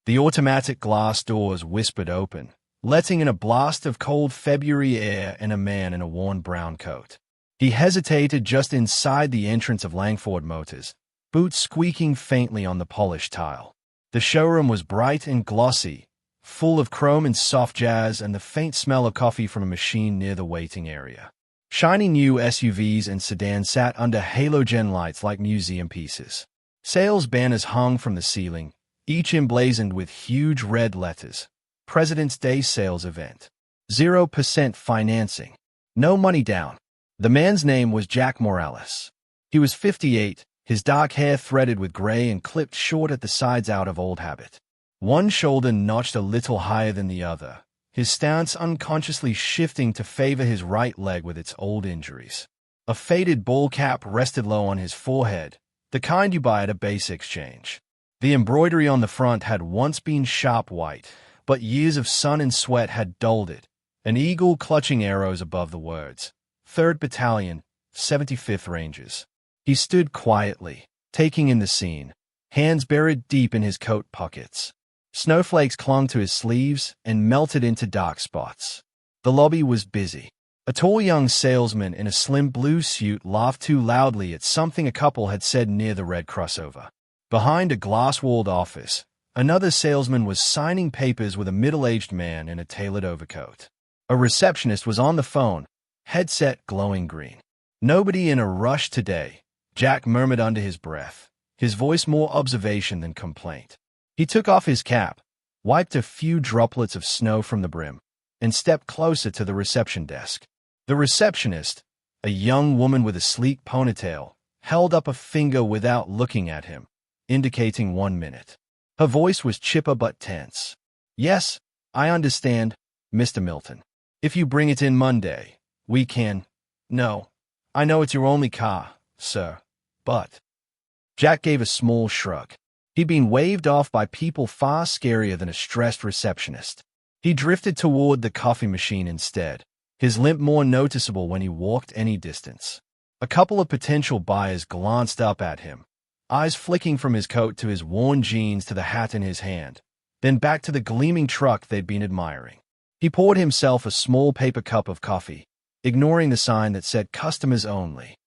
The automatic glass doors whispered open, letting in a blast of cold February air and a man in a worn brown coat. He hesitated just inside the entrance of Langford Motors, boots squeaking faintly on the polished tile. The showroom was bright and glossy, full of chrome and soft jazz and the faint smell of coffee from a machine near the waiting area. Shiny new SUVs and sedans sat under halogen lights like museum pieces. Sales banners hung from the ceiling, each emblazoned with huge red letters. President's Day sales event. 0% financing. No money down. The man's name was Jack Morales. He was 58, his dark hair threaded with gray and clipped short at the sides out of old habit. One shoulder notched a little higher than the other, his stance unconsciously shifting to favor his right leg with its old injuries. A faded ball cap rested low on his forehead, the kind you buy at a base exchange. The embroidery on the front had once been sharp white, but years of sun and sweat had dulled it, an eagle clutching arrows above the words. 3rd Battalion, 75th Rangers. He stood quietly, taking in the scene, hands buried deep in his coat pockets. Snowflakes clung to his sleeves and melted into dark spots. The lobby was busy. A tall young salesman in a slim blue suit laughed too loudly at something a couple had said near the red crossover. Behind a glass-walled office, another salesman was signing papers with a middle-aged man in a tailored overcoat. A receptionist was on the phone, headset glowing green. "Nobody in a rush today," Jack murmured under his breath, his voice more observation than complaint. He took off his cap, wiped a few droplets of snow from the brim, and stepped closer to the reception desk. The receptionist, a young woman with a sleek ponytail, held up a finger without looking at him, indicating 1 minute. Her voice was chipper but tense. "Yes, I understand, Mr. Milton. If you bring it in Monday, we can—" "No, I know it's your only car, sir, but—" Jack gave a small shrug. He'd been waved off by people far scarier than a stressed receptionist. He drifted toward the coffee machine instead, his limp more noticeable when he walked any distance. A couple of potential buyers glanced up at him, eyes flicking from his coat to his worn jeans to the hat in his hand, then back to the gleaming truck they'd been admiring. He poured himself a small paper cup of coffee, ignoring the sign that said customers only.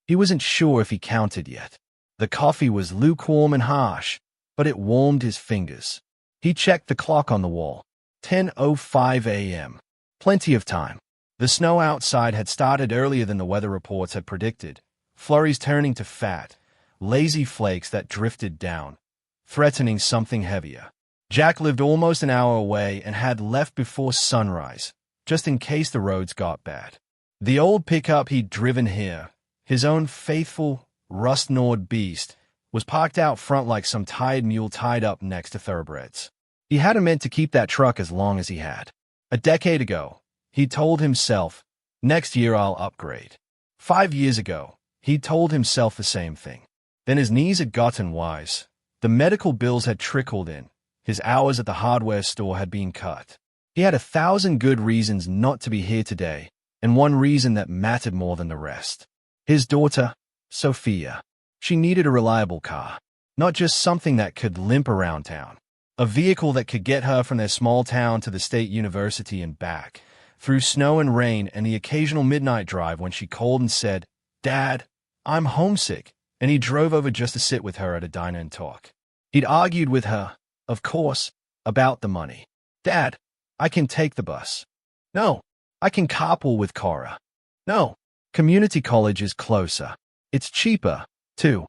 He wasn't sure if he counted yet. The coffee was lukewarm and harsh, but it warmed his fingers. He checked the clock on the wall. 10:05 a.m. Plenty of time. The snow outside had started earlier than the weather reports had predicted, flurries turning to fat, lazy flakes that drifted down, threatening something heavier. Jack lived almost an hour away and had left before sunrise, just in case the roads got bad. The old pickup he'd driven here, his own faithful, rust-gnawed beast, was parked out front like some tired mule tied up next to thoroughbreds. He hadn't meant to keep that truck as long as he had. A decade ago, he'd told himself, "Next year I'll upgrade." 5 years ago, he'd told himself the same thing. Then his knees had gotten wise. The medical bills had trickled in. His hours at the hardware store had been cut. He had 1,000 good reasons not to be here today, and one reason that mattered more than the rest. His daughter, Sophia. She needed a reliable car, not just something that could limp around town. A vehicle that could get her from their small town to the state university and back, through snow and rain and the occasional midnight drive when she called and said, "Dad, I'm homesick," and he drove over just to sit with her at a diner and talk. He'd argued with her, of course, about the money. "Dad, I can take the bus." "No, I can carpool with Cora." "No, community college is closer. It's cheaper, too."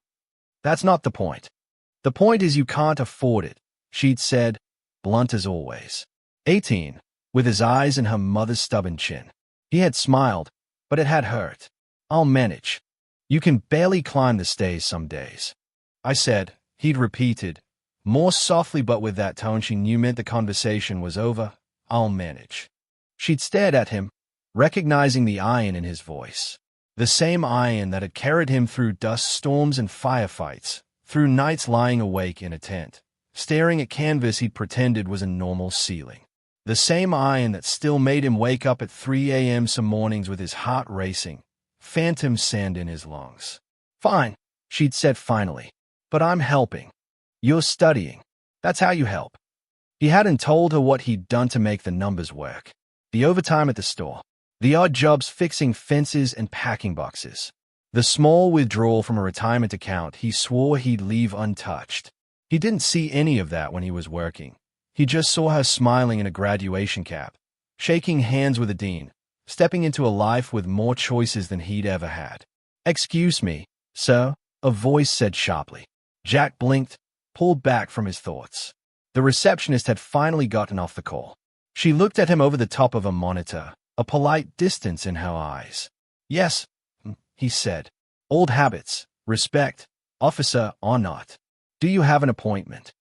"That's not the point. The point is you can't afford it," she'd said, blunt as always. 18, with his eyes in her mother's stubborn chin. He had smiled, but it had hurt. "I'll manage. You can barely climb the stairs some days." "I said," he'd repeated, more softly but with that tone she knew meant the conversation was over, "I'll manage." She'd stared at him, recognizing the iron in his voice. The same iron that had carried him through dust storms and firefights, through nights lying awake in a tent, staring at canvas he'd pretended was a normal ceiling. The same iron that still made him wake up at 3 a.m. some mornings with his heart racing, phantom sand in his lungs. "Fine," she'd said finally, "but I'm helping. You're studying. That's how you help." He hadn't told her what he'd done to make the numbers work. The overtime at the store. The odd jobs fixing fences and packing boxes. The small withdrawal from a retirement account he swore he'd leave untouched. He didn't see any of that when he was working. He just saw her smiling in a graduation cap, shaking hands with a dean, stepping into a life with more choices than he'd ever had. "Excuse me, sir," a voice said sharply. Jack blinked, pulled back from his thoughts. The receptionist had finally gotten off the call. She looked at him over the top of a monitor, a polite distance in her eyes. "Yes," he said. "Old habits, respect, officer or not. Do you have an appointment?"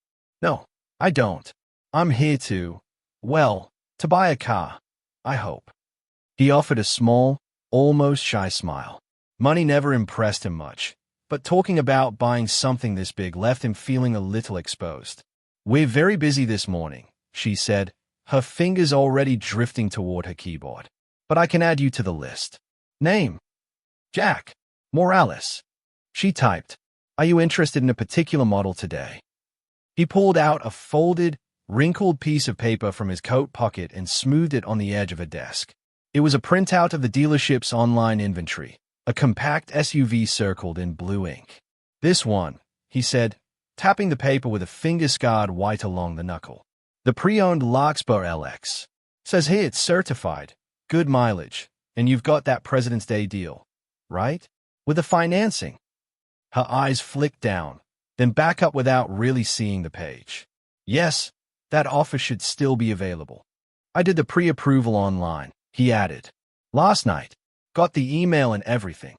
"No, I don't. I'm here to buy a car, I hope." He offered a small, almost shy smile. Money never impressed him much, but talking about buying something this big left him feeling a little exposed. "We're very busy this morning," she said, her fingers already drifting toward her keyboard. "But I can add you to the list." "Name?" "Jack Morales." She typed, "Are you interested in a particular model today?" He pulled out a folded, wrinkled piece of paper from his coat pocket and smoothed it on the edge of her desk. It was a printout of the dealership's online inventory, a compact SUV circled in blue ink. "This one," he said, tapping the paper with a finger scarred white along the knuckle. "The pre-owned Larkspur LX. Says here it's certified, good mileage, and you've got that President's Day deal, right? With the financing." Her eyes flicked down, then back up without really seeing the page. "Yes, that offer should still be available. I did the pre-approval online," he added. "Last night. Got the email and everything."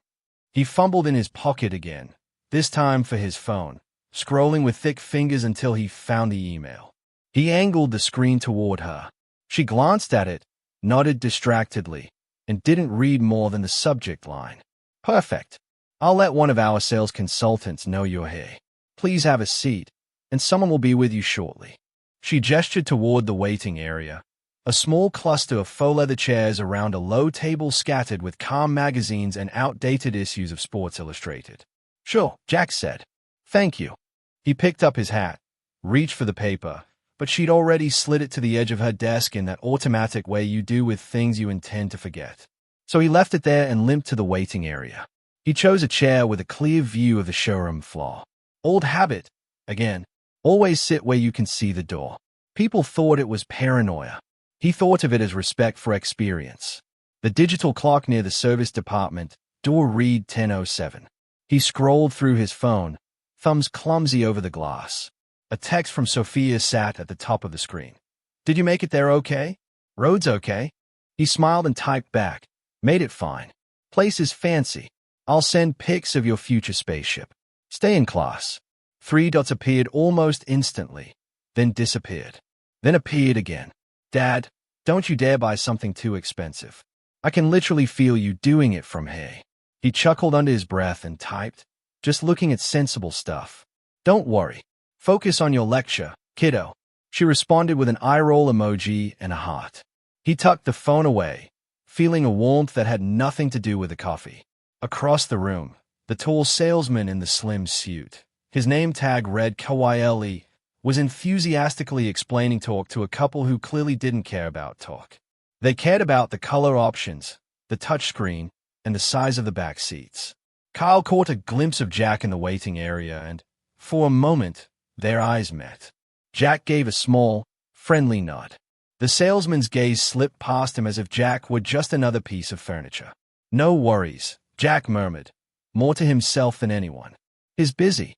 He fumbled in his pocket again, this time for his phone, scrolling with thick fingers until he found the email. He angled the screen toward her. She glanced at it, nodded distractedly, and didn't read more than the subject line. "Perfect. I'll let one of our sales consultants know you're here. Please have a seat, and someone will be with you shortly." She gestured toward the waiting area, a small cluster of faux leather chairs around a low table scattered with calm magazines and outdated issues of Sports Illustrated. "Sure," Jack said. "Thank you." He picked up his hat, reached for the paper, but she'd already slid it to the edge of her desk in that automatic way you do with things you intend to forget. So he left it there and limped to the waiting area. He chose a chair with a clear view of the showroom floor. Old habit, again. Always sit where you can see the door. People thought it was paranoia. He thought of it as respect for experience. The digital clock near the service department, door read 10:07. He scrolled through his phone, thumbs clumsy over the glass. A text from Sophia sat at the top of the screen. "Did you make it there okay? Road's okay?" He smiled and typed back. "Made it fine. Place is fancy. I'll send pics of your future spaceship. Stay in class." 3 dots appeared almost instantly, then disappeared, then appeared again. "Dad, don't you dare buy something too expensive. I can literally feel you doing it from here." He chuckled under his breath and typed, "Just looking at sensible stuff." "Don't worry. Focus on your lecture, kiddo." She responded with an eye-roll emoji and a heart. He tucked the phone away, feeling a warmth that had nothing to do with the coffee. Across the room, the tall salesman in the slim suit, his name tag read Kawaii, was enthusiastically explaining talk to a couple who clearly didn't care about talk. They cared about the color options, the touchscreen, and the size of the back seats. Kyle caught a glimpse of Jack in the waiting area and, for a moment, their eyes met. Jack gave a small, friendly nod. The salesman's gaze slipped past him as if Jack were just another piece of furniture. "No worries," Jack murmured, more to himself than anyone. "He's busy."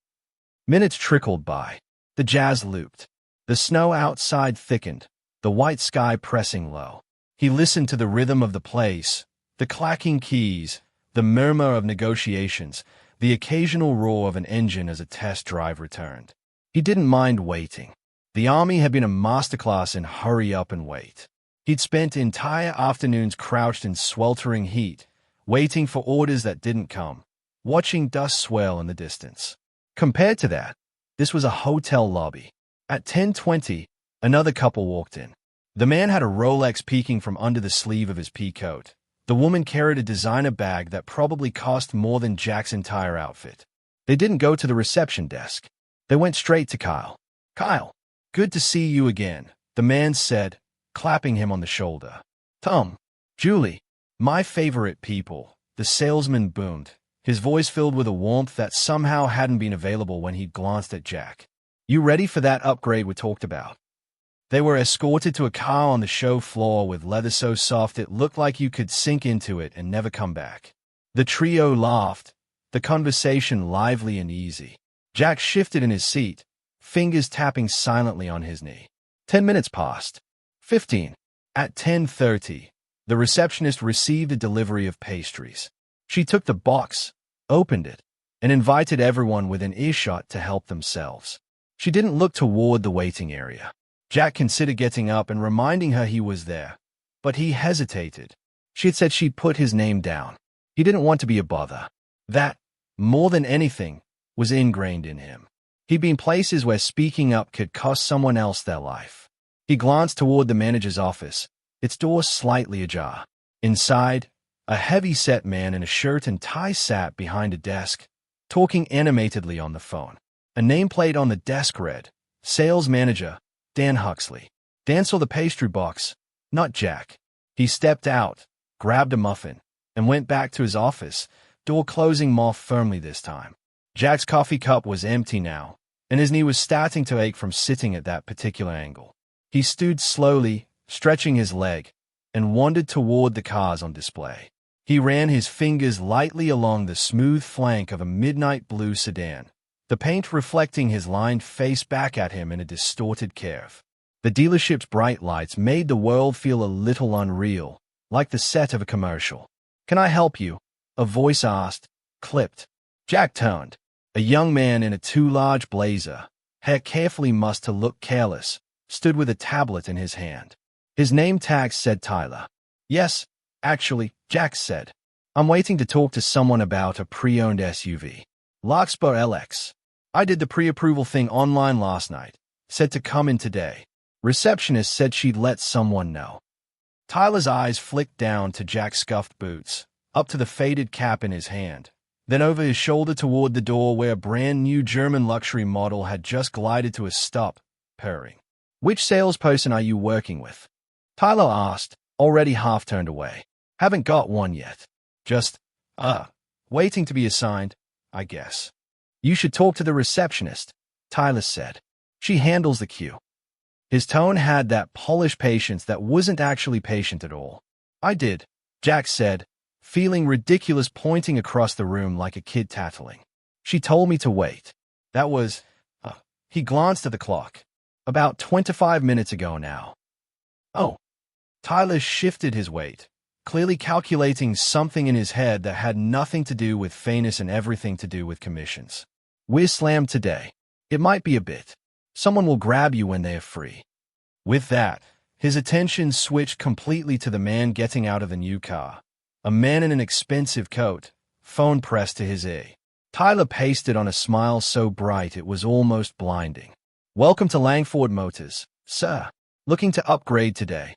Minutes trickled by. The jazz looped. The snow outside thickened, the white sky pressing low. He listened to the rhythm of the place, the clacking keys, the murmur of negotiations, the occasional roar of an engine as a test drive returned. He didn't mind waiting. The Army had been a masterclass in hurry up and wait. He'd spent entire afternoons crouched in sweltering heat, waiting for orders that didn't come, watching dust swell in the distance. Compared to that, this was a hotel lobby. At 10:20, another couple walked in. The man had a Rolex peeking from under the sleeve of his pea coat. The woman carried a designer bag that probably cost more than Jack's entire outfit. They didn't go to the reception desk. They went straight to Kyle. "Kyle, good to see you again," the man said, clapping him on the shoulder. Tom, Julie, my favorite people, the salesman boomed, his voice filled with a warmth that somehow hadn't been available when he'd glanced at Jack. You ready for that upgrade we talked about? They were escorted to a car on the show floor with leather so soft it looked like you could sink into it and never come back. The trio laughed, the conversation lively and easy. Jack shifted in his seat, fingers tapping silently on his knee. 10 minutes passed. 15. At 10:30, the receptionist received a delivery of pastries. She took the box, opened it, and invited everyone within earshot to help themselves. She didn't look toward the waiting area. Jack considered getting up and reminding her he was there, but he hesitated. She had said she'd put his name down. He didn't want to be a bother. That, more than anything, was ingrained in him. He'd been places where speaking up could cost someone else their life. He glanced toward the manager's office, its door slightly ajar. Inside, a heavy-set man in a shirt and tie sat behind a desk, talking animatedly on the phone. A nameplate on the desk read, Sales Manager, Dan Huxley. Dan saw the pastry box, not Jack. He stepped out, grabbed a muffin, and went back to his office, door closing more firmly this time. Jack's coffee cup was empty now, and his knee was starting to ache from sitting at that particular angle. He stood slowly, stretching his leg, and wandered toward the cars on display. He ran his fingers lightly along the smooth flank of a midnight blue sedan, the paint reflecting his lined face back at him in a distorted curve. The dealership's bright lights made the world feel a little unreal, like the set of a commercial. "Can I help you?" a voice asked, clipped. Jack turned. A young man in a too-large blazer, hair carefully mussed to look careless, stood with a tablet in his hand. His name tag said Tyler. "Yes, actually," Jack said. "I'm waiting to talk to someone about a pre-owned SUV. Larkspur LX. I did the pre-approval thing online last night. Said to come in today. Receptionist said she'd let someone know." Tyler's eyes flicked down to Jack's scuffed boots, up to the faded cap in his hand, then over his shoulder toward the door where a brand-new German luxury model had just glided to a stop, purring. "Which salesperson are you working with?" Tyler asked, already half turned away. "Haven't got one yet. Just, waiting to be assigned, I guess." "You should talk to the receptionist," Tyler said. "She handles the queue." His tone had that polished patience that wasn't actually patient at all. "I did," Jack said, feeling ridiculous pointing across the room like a kid tattling. "She told me to wait. That was," he glanced at the clock, "about 25 minutes ago now." "Oh." Tyler shifted his weight, clearly calculating something in his head that had nothing to do with fairness and everything to do with commissions. "We're slammed today. It might be a bit. Someone will grab you when they are free." With that, his attention switched completely to the man getting out of the new car, a man in an expensive coat, phone pressed to his ear. Tyler pasted on a smile so bright it was almost blinding. "Welcome to Langford Motors, sir. Looking to upgrade today."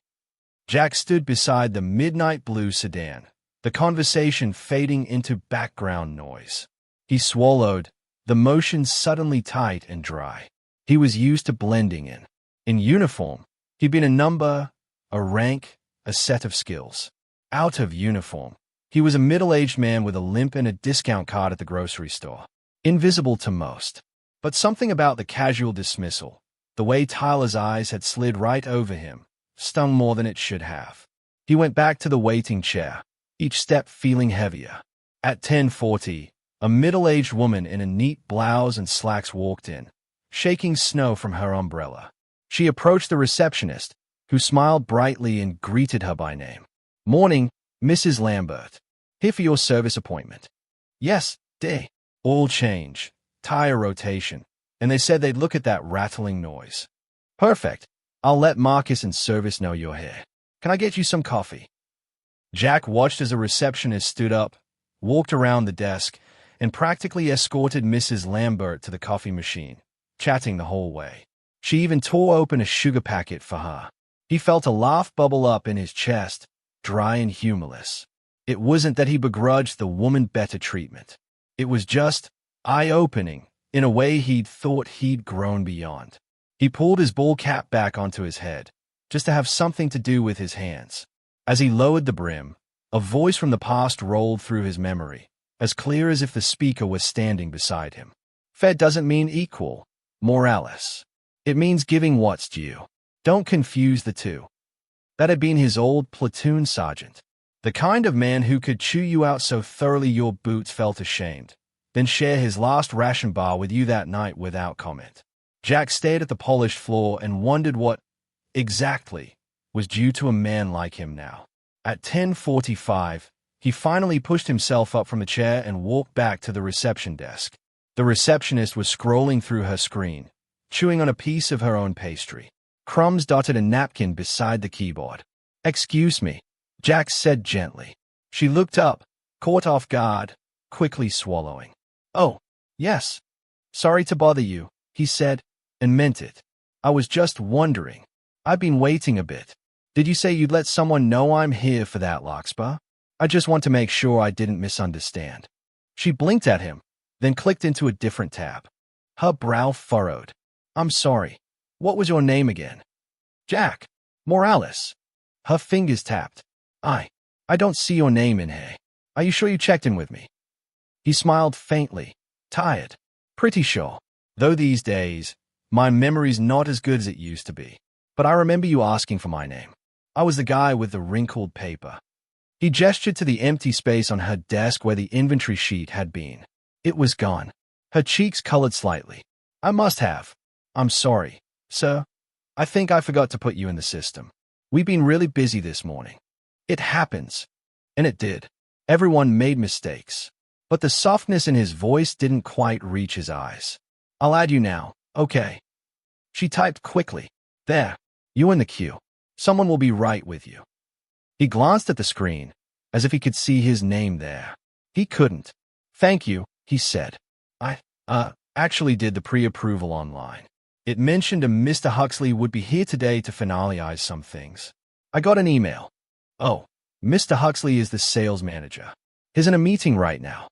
Jack stood beside the midnight blue sedan, the conversation fading into background noise. He swallowed, the motion suddenly tight and dry. He was used to blending in. In uniform, he'd been a number, a rank, a set of skills. Out of uniform, he was a middle-aged man with a limp and a discount card at the grocery store. Invisible to most. But something about the casual dismissal, the way Tyler's eyes had slid right over him, stung more than it should have. He went back to the waiting chair, each step feeling heavier. At 10:40, a middle-aged woman in a neat blouse and slacks walked in, shaking snow from her umbrella. She approached the receptionist, who smiled brightly and greeted her by name. "Morning, Mrs. Lambert. Here for your service appointment." "Yes, dear." Oil change, tire rotation, and they said they'd look at that rattling noise. "Perfect. I'll let Marcus in service know you're here. Can I get you some coffee?" Jack watched as a receptionist stood up, walked around the desk, and practically escorted Mrs. Lambert to the coffee machine, chatting the whole way. She even tore open a sugar packet for her. He felt a laugh bubble up in his chest, dry and humorless. It wasn't that he begrudged the woman better treatment. It was just eye-opening, in a way he'd thought he'd grown beyond. He pulled his ball cap back onto his head, just to have something to do with his hands. As he lowered the brim, a voice from the past rolled through his memory, as clear as if the speaker was standing beside him. Fed doesn't mean equal, Morales. It means giving what's due. Don't confuse the two. That had been his old platoon sergeant. The kind of man who could chew you out so thoroughly your boots felt ashamed, then share his last ration bar with you that night without comment. Jack stared at the polished floor and wondered what, exactly, was due to a man like him now. At 10:45, he finally pushed himself up from the chair and walked back to the reception desk. The receptionist was scrolling through her screen, chewing on a piece of her own pastry. Crumbs dotted a napkin beside the keyboard. "Excuse me," Jack said gently. She looked up, caught off guard, quickly swallowing. "Oh, yes. Sorry to bother you," he said, and meant it. "I was just wondering. I've been waiting a bit. Did you say you'd let someone know I'm here for that larkspur? I just want to make sure I didn't misunderstand." She blinked at him, then clicked into a different tab. Her brow furrowed. "I'm sorry. What was your name again?" "Jack. Morales." Her fingers tapped. I don't see your name in here. Are you sure you checked in with me?" He smiled faintly, tired. "Pretty sure. Though these days, my memory's not as good as it used to be. But I remember you asking for my name. I was the guy with the wrinkled paper." He gestured to the empty space on her desk where the inventory sheet had been. It was gone. Her cheeks colored slightly. "I must have. I'm sorry, sir. I think I forgot to put you in the system. We've been really busy this morning." "It happens." And it did. Everyone made mistakes. But the softness in his voice didn't quite reach his eyes. "I'll add you now, okay?" She typed quickly. "There. You in the queue. Someone will be right with you." He glanced at the screen, as if he could see his name there. He couldn't. "Thank you," he said. I actually did the pre-approval online. It mentioned a Mr. Huxley would be here today to finalize some things. I got an email." "Oh, Mr. Huxley is the sales manager. He's in a meeting right now."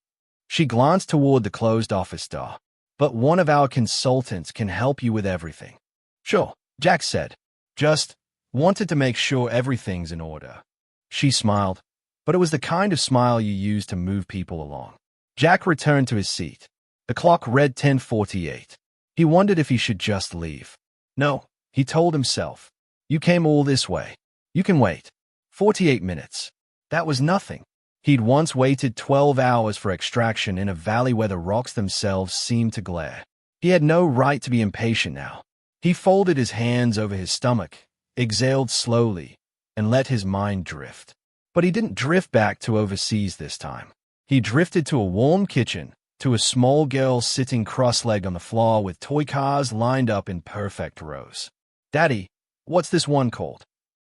She glanced toward the closed office door. "But one of our consultants can help you with everything." "Sure," Jack said. "Just wanted to make sure everything's in order." She smiled, but it was the kind of smile you use to move people along. Jack returned to his seat. The clock read 10:48. He wondered if he should just leave. "No," he told himself. "You came all this way. You can wait. 48 minutes. That was nothing." He'd once waited 12 hours for extraction in a valley where the rocks themselves seemed to glare. He had no right to be impatient now. He folded his hands over his stomach, exhaled slowly, and let his mind drift. But he didn't drift back to overseas this time. He drifted to a warm kitchen, to a small girl sitting cross-legged on the floor with toy cars lined up in perfect rows. "Daddy, what's this one called?"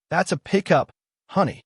"That's a pickup, honey."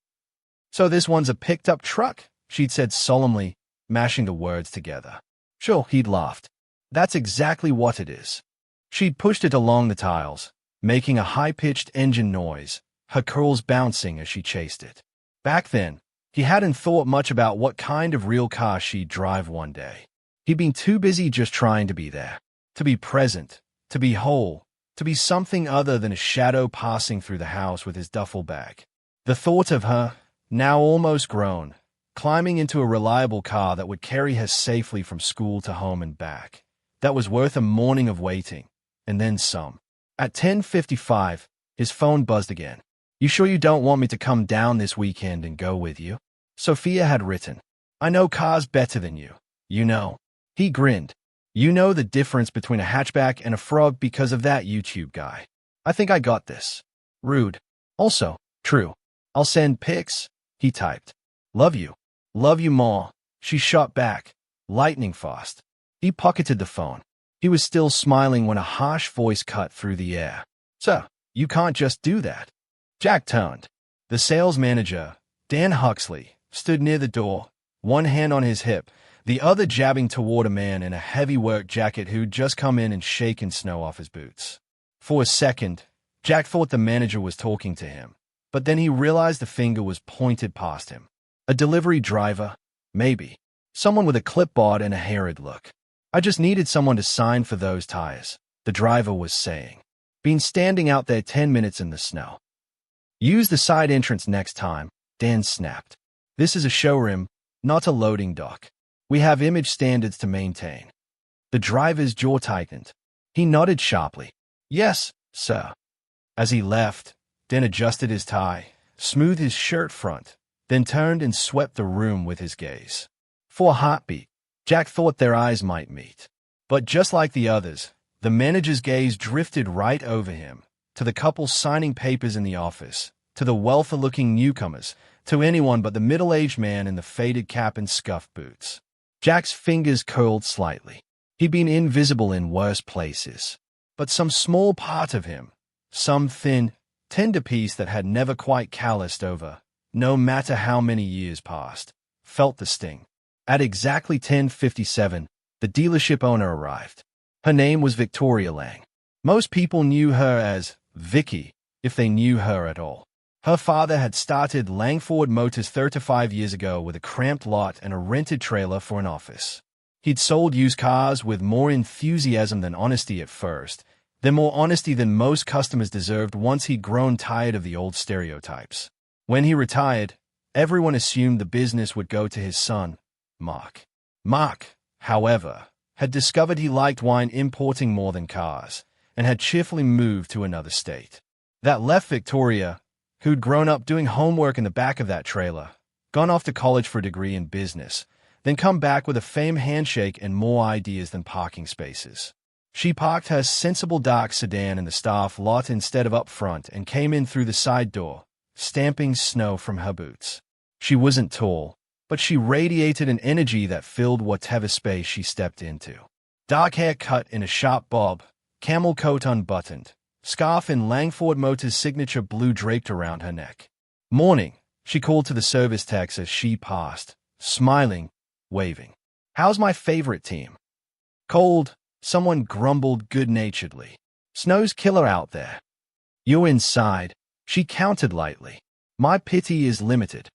"So this one's a picked-up truck?" she'd said solemnly, mashing the words together. "Sure," he'd laughed. "That's exactly what it is." She'd pushed it along the tiles, making a high-pitched engine noise, her curls bouncing as she chased it. Back then, he hadn't thought much about what kind of real car she'd drive one day. He'd been too busy just trying to be there, to be present, to be whole, to be something other than a shadow passing through the house with his duffel bag. The thought of her, now almost grown, climbing into a reliable car that would carry her safely from school to home and back, that was worth a morning of waiting, and then some. At 10:55, his phone buzzed again. "You sure you don't want me to come down this weekend and go with you?" Sophia had written. "I know cars better than you, you know." He grinned. "You know the difference between a hatchback and a frog because of that YouTube guy. I think I got this." Rude. Also, true. "I'll send pics," he typed. "Love you. Love you more," she shot back, lightning fast. He pocketed the phone. He was still smiling when a harsh voice cut through the air. "Sir, you can't just do that." Jack turned. The sales manager, Dan Huxley, stood near the door, one hand on his hip, the other jabbing toward a man in a heavy work jacket who'd just come in and shaken snow off his boots. For a second, Jack thought the manager was talking to him, but then he realized the finger was pointed past him. A delivery driver, maybe. Someone with a clipboard and a harried look. "I just needed someone to sign for those tires," the driver was saying. Been standing out there 10 minutes in the snow. Use the side entrance next time, Dan snapped. This is a showroom, not a loading dock. We have image standards to maintain. The driver's jaw tightened. He nodded sharply. Yes, sir. As he left, Dan adjusted his tie, smoothed his shirt front, then turned and swept the room with his gaze. For a heartbeat, Jack thought their eyes might meet. But just like the others, the manager's gaze drifted right over him, to the couple signing papers in the office, to the wealthy-looking newcomers, to anyone but the middle-aged man in the faded cap and scuffed boots. Jack's fingers curled slightly. He'd been invisible in worse places. But some small part of him, some thin, tender piece that had never quite calloused over, no matter how many years passed, felt the sting. At exactly 10:57, the dealership owner arrived. Her name was Victoria Lang. Most people knew her as Vicky, if they knew her at all. Her father had started Langford Motors 35 years ago with a cramped lot and a rented trailer for an office. He'd sold used cars with more enthusiasm than honesty at first, then more honesty than most customers deserved once he'd grown tired of the old stereotypes. When he retired, everyone assumed the business would go to his son, Mark. Mark, however, had discovered he liked wine importing more than cars, and had cheerfully moved to another state. That left Victoria, who'd grown up doing homework in the back of that trailer, gone off to college for a degree in business, then come back with a fame handshake and more ideas than parking spaces. She parked her sensible dark sedan in the staff lot instead of up front and came in through the side door, stamping snow from her boots. She wasn't tall, but she radiated an energy that filled whatever space she stepped into. Dark hair cut in a sharp bob, camel coat unbuttoned, scarf in Langford Motors' signature blue draped around her neck. Morning, she called to the service techs as she passed, smiling, waving. How's my favorite team? Cold, someone grumbled good-naturedly. Snow's killer out there. You're inside, she countered lightly. My pity is limited.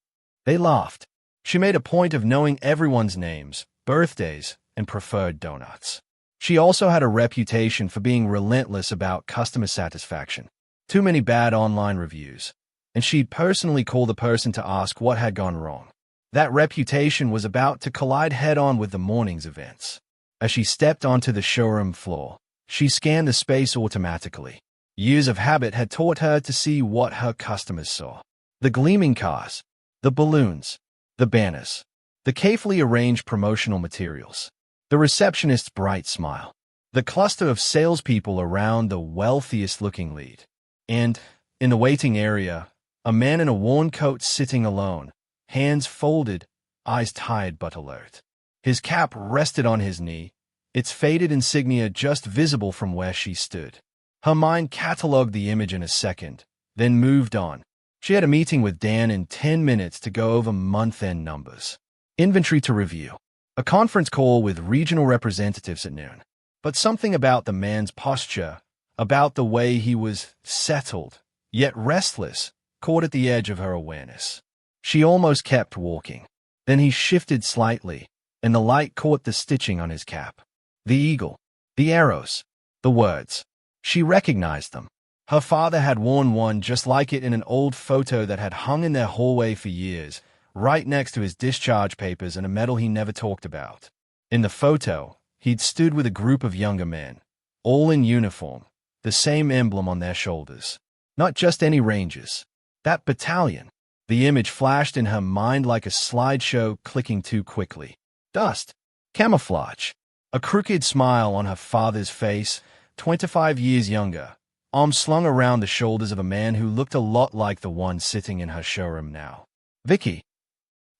They laughed. She made a point of knowing everyone's names, birthdays, and preferred donuts. She also had a reputation for being relentless about customer satisfaction. Too many bad online reviews, and she'd personally call the person to ask what had gone wrong. That reputation was about to collide head-on with the morning's events. As she stepped onto the showroom floor, she scanned the space automatically. Years of habit had taught her to see what her customers saw. The gleaming cars, the balloons, the banners, the carefully arranged promotional materials, the receptionist's bright smile, the cluster of salespeople around the wealthiest-looking lead. And, in the waiting area, a man in a worn coat sitting alone, hands folded, eyes tired but alert. His cap rested on his knee, its faded insignia just visible from where she stood. Her mind catalogued the image in a second, then moved on. She had a meeting with Dan in 10 minutes to go over month-end numbers. Inventory to review. A conference call with regional representatives at noon. But something about the man's posture, about the way he was settled, yet restless, caught at the edge of her awareness. She almost kept walking. Then he shifted slightly, and the light caught the stitching on his cap. The eagle, the arrows, the words. She recognized them. Her father had worn one just like it in an old photo that had hung in their hallway for years, right next to his discharge papers and a medal he never talked about. In the photo, he'd stood with a group of younger men, all in uniform, the same emblem on their shoulders. Not just any rangers. That battalion. The image flashed in her mind like a slideshow clicking too quickly. Dust. Camouflage. A crooked smile on her father's face, 25 years younger, arms slung around the shoulders of a man who looked a lot like the one sitting in her showroom now. Vicky.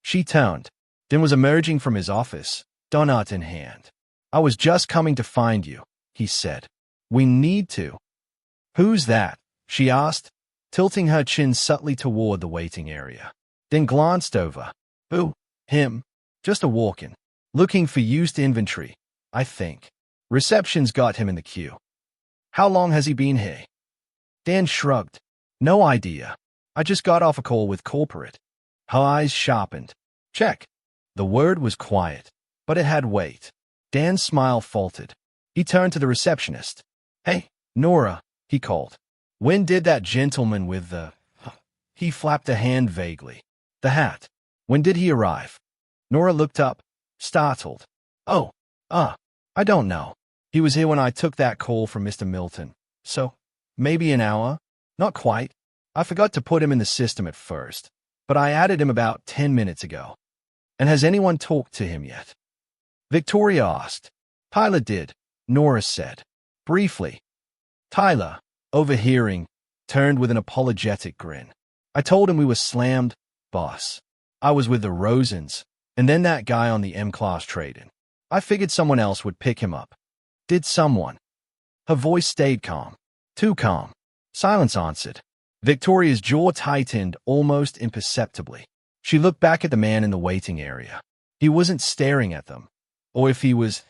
She turned, then was emerging from his office, donut in hand. I was just coming to find you, he said. We need to. Who's that? She asked, tilting her chin subtly toward the waiting area. Then glanced over. Who? Him. Just a walk-in. Looking for used inventory, I think. Reception's got him in the queue. How long has he been here? Dan shrugged. No idea. I just got off a call with corporate. Her eyes sharpened. Check. The word was quiet, but it had weight. Dan's smile faltered. He turned to the receptionist. Hey, Nora, he called. When did that gentleman with the... He flapped a hand vaguely. The hat. When did he arrive? Nora looked up, startled. Oh, I don't know. He was here when I took that call from Mr. Milton. So, maybe an hour? Not quite. I forgot to put him in the system at first, but I added him about 10 minutes ago. And has anyone talked to him yet? Victoria asked. Tyler did, Nora said. Briefly. Tyler, overhearing, turned with an apologetic grin. I told him we were slammed, boss. I was with the Rosens, and then that guy on the M-Class trade-in. I figured someone else would pick him up. Did someone? Her voice stayed calm. Too calm. Silence answered. Victoria's jaw tightened almost imperceptibly. She looked back at the man in the waiting area. He wasn't staring at them. Or if he was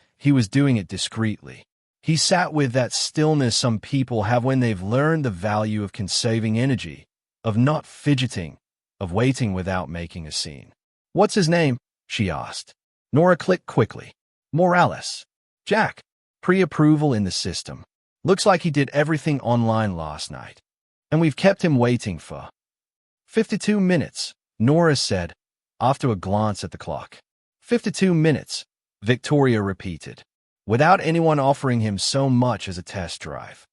doing it discreetly. He sat with that stillness some people have when they've learned the value of conserving energy, of not fidgeting, of waiting without making a scene. What's his name? She asked. Nora clicked quickly. Morales. Jack. Pre-approval in the system. Looks like he did everything online last night. And we've kept him waiting for 52 minutes, Nora said, after a glance at the clock. 52 minutes, Victoria repeated, without anyone offering him so much as a test drive.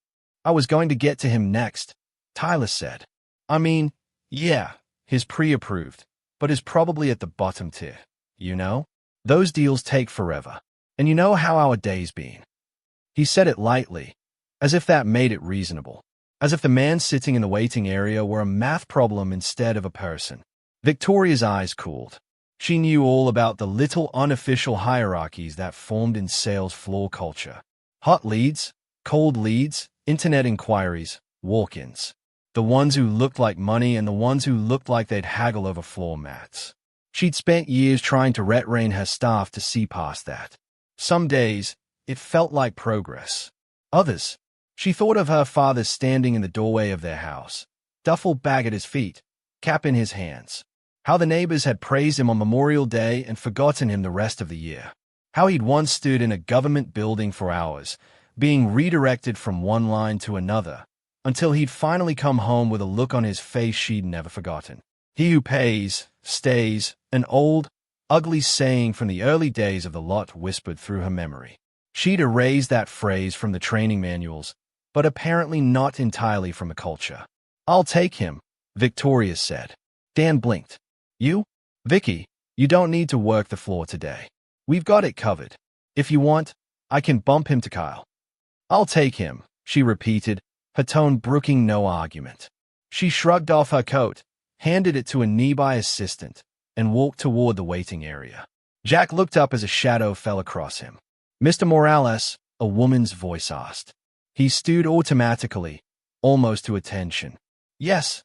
I was going to get to him next, Tyler said. I mean, yeah, he's pre-approved, but is probably at the bottom tier, you know? Those deals take forever. And you know how our day's been. He said it lightly, as if that made it reasonable. As if the man sitting in the waiting area were a math problem instead of a person. Victoria's eyes cooled. She knew all about the little unofficial hierarchies that formed in sales floor culture. Hot leads, cold leads, internet inquiries, walk-ins. The ones who looked like money and the ones who looked like they'd haggle over floor mats. She'd spent years trying to retrain her staff to see past that. Some days, it felt like progress. Others, she thought of her father standing in the doorway of their house, duffel bag at his feet, cap in his hands. How the neighbors had praised him on Memorial Day and forgotten him the rest of the year. How he'd once stood in a government building for hours, being redirected from one line to another, until he'd finally come home with a look on his face she'd never forgotten. He who pays, stays, an old, ugly saying from the early days of the lot whispered through her memory. She'd erased that phrase from the training manuals, but apparently not entirely from the culture. I'll take him, Victoria said. Dan blinked. You? Vicky, you don't need to work the floor today. We've got it covered. If you want, I can bump him to Kyle. I'll take him, she repeated, her tone brooking no argument. She shrugged off her coat, handed it to a nearby assistant, and walked toward the waiting area. Jack looked up as a shadow fell across him. Mr. Morales, a woman's voice asked. He stood automatically, almost to attention. Yes,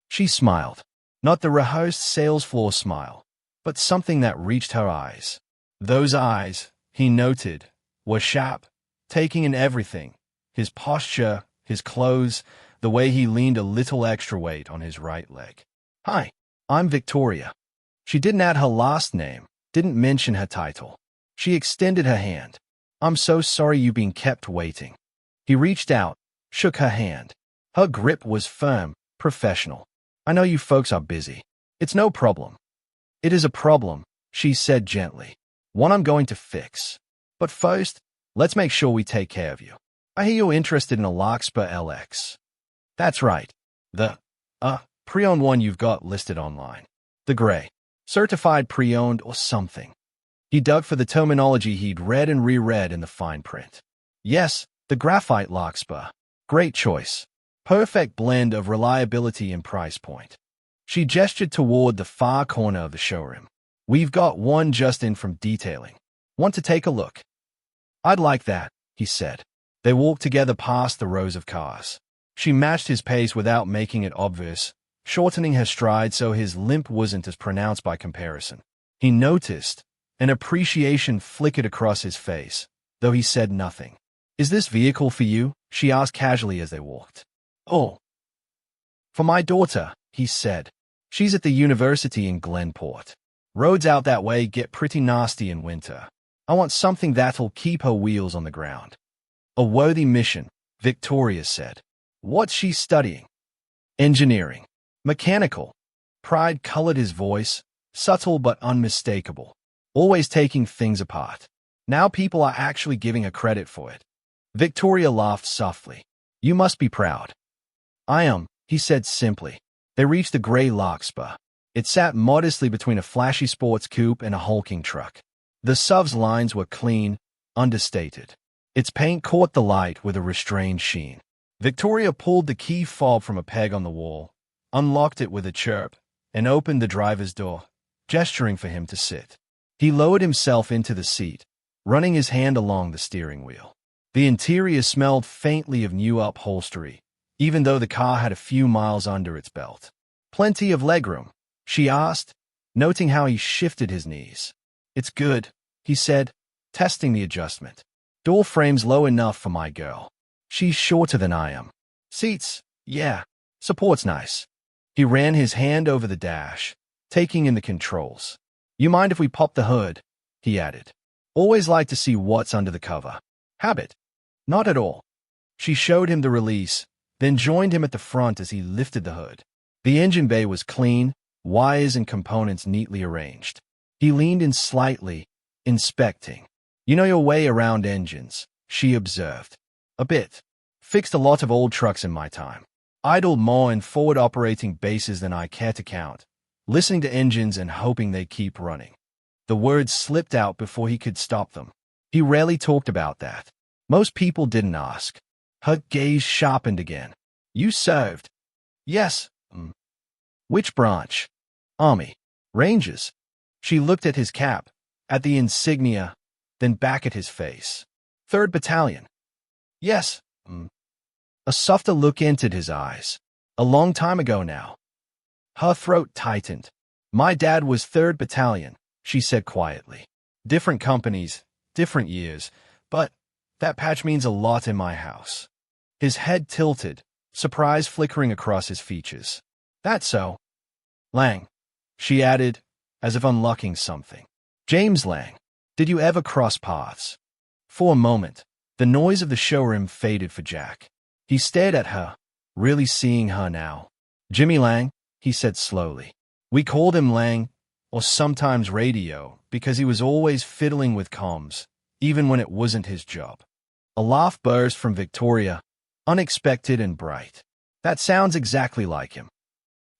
She smiled. Not the rehearsed sales floor smile, but something that reached her eyes. Those eyes, he noted, were sharp, taking in everything. His posture, his clothes, the way he leaned a little extra weight on his right leg. Hi, I'm Victoria. She didn't add her last name, didn't mention her title. She extended her hand. I'm so sorry you've been kept waiting. He reached out, shook her hand. Her grip was firm, professional. I know you folks are busy. It's no problem. It is a problem, she said gently. One I'm going to fix. But first, let's make sure we take care of you. I hear you're interested in a Larkspur LX. That's right. The, pre-owned one you've got listed online. The gray. Certified pre-owned or something. He dug for the terminology he'd read and reread in the fine print. Yes, the graphite Larkspur. Great choice. Perfect blend of reliability and price point. She gestured toward the far corner of the showroom. We've got one just in from detailing. Want to take a look? I'd like that, he said. They walked together past the rows of cars. She matched his pace without making it obvious, shortening her stride so his limp wasn't as pronounced by comparison. He noticed. An appreciation flickered across his face, though he said nothing. Is this vehicle for you? She asked casually as they walked. Oh. For my daughter, he said. She's at the university in Glenport. Roads out that way get pretty nasty in winter. I want something that'll keep her wheels on the ground. A worthy mission, Victoria said. What's she studying? Engineering. Mechanical. Pride colored his voice, subtle but unmistakable. Always taking things apart. Now people are actually giving her credit for it. Victoria laughed softly. You must be proud. I am, he said simply. They reached the gray larkspur. It sat modestly between a flashy sports coupe and a hulking truck. The SUV's lines were clean, understated. Its paint caught the light with a restrained sheen. Victoria pulled the key fob from a peg on the wall, unlocked it with a chirp, and opened the driver's door, gesturing for him to sit. He lowered himself into the seat, running his hand along the steering wheel. The interior smelled faintly of new upholstery, even though the car had a few miles under its belt. Plenty of legroom, she asked, noting how he shifted his knees. It's good, he said, testing the adjustment. Door frame's low enough for my girl. She's shorter than I am. Seats, yeah. Support's nice. He ran his hand over the dash, taking in the controls. You mind if we pop the hood? He added. Always like to see what's under the cover. Habit. Not at all. She showed him the release, then joined him at the front as he lifted the hood. The engine bay was clean, wires and components neatly arranged. He leaned in slightly, inspecting. You know your way around engines, she observed. A bit. Fixed a lot of old trucks in my time. Idled more in forward operating bases than I care to count, listening to engines and hoping they keep running. The words slipped out before he could stop them. He rarely talked about that. Most people didn't ask. Her gaze sharpened again. You served? Yes. Which branch? Army. Rangers. She looked at his cap, at the insignia, then back at his face. 3rd Battalion. Yes. A softer look entered his eyes. A long time ago now. Her throat tightened. My dad was 3rd Battalion, she said quietly. Different companies, different years, but that patch means a lot in my house. His head tilted, surprise flickering across his features. That's so. Lang, she added, as if unlocking something. James Lang. Did you ever cross paths? For a moment, the noise of the showroom faded for Jack. He stared at her, really seeing her now. Jimmy Lang, he said slowly. We called him Lang, or sometimes Radio, because he was always fiddling with comms, even when it wasn't his job. A laugh burst from Victoria, unexpected and bright. That sounds exactly like him.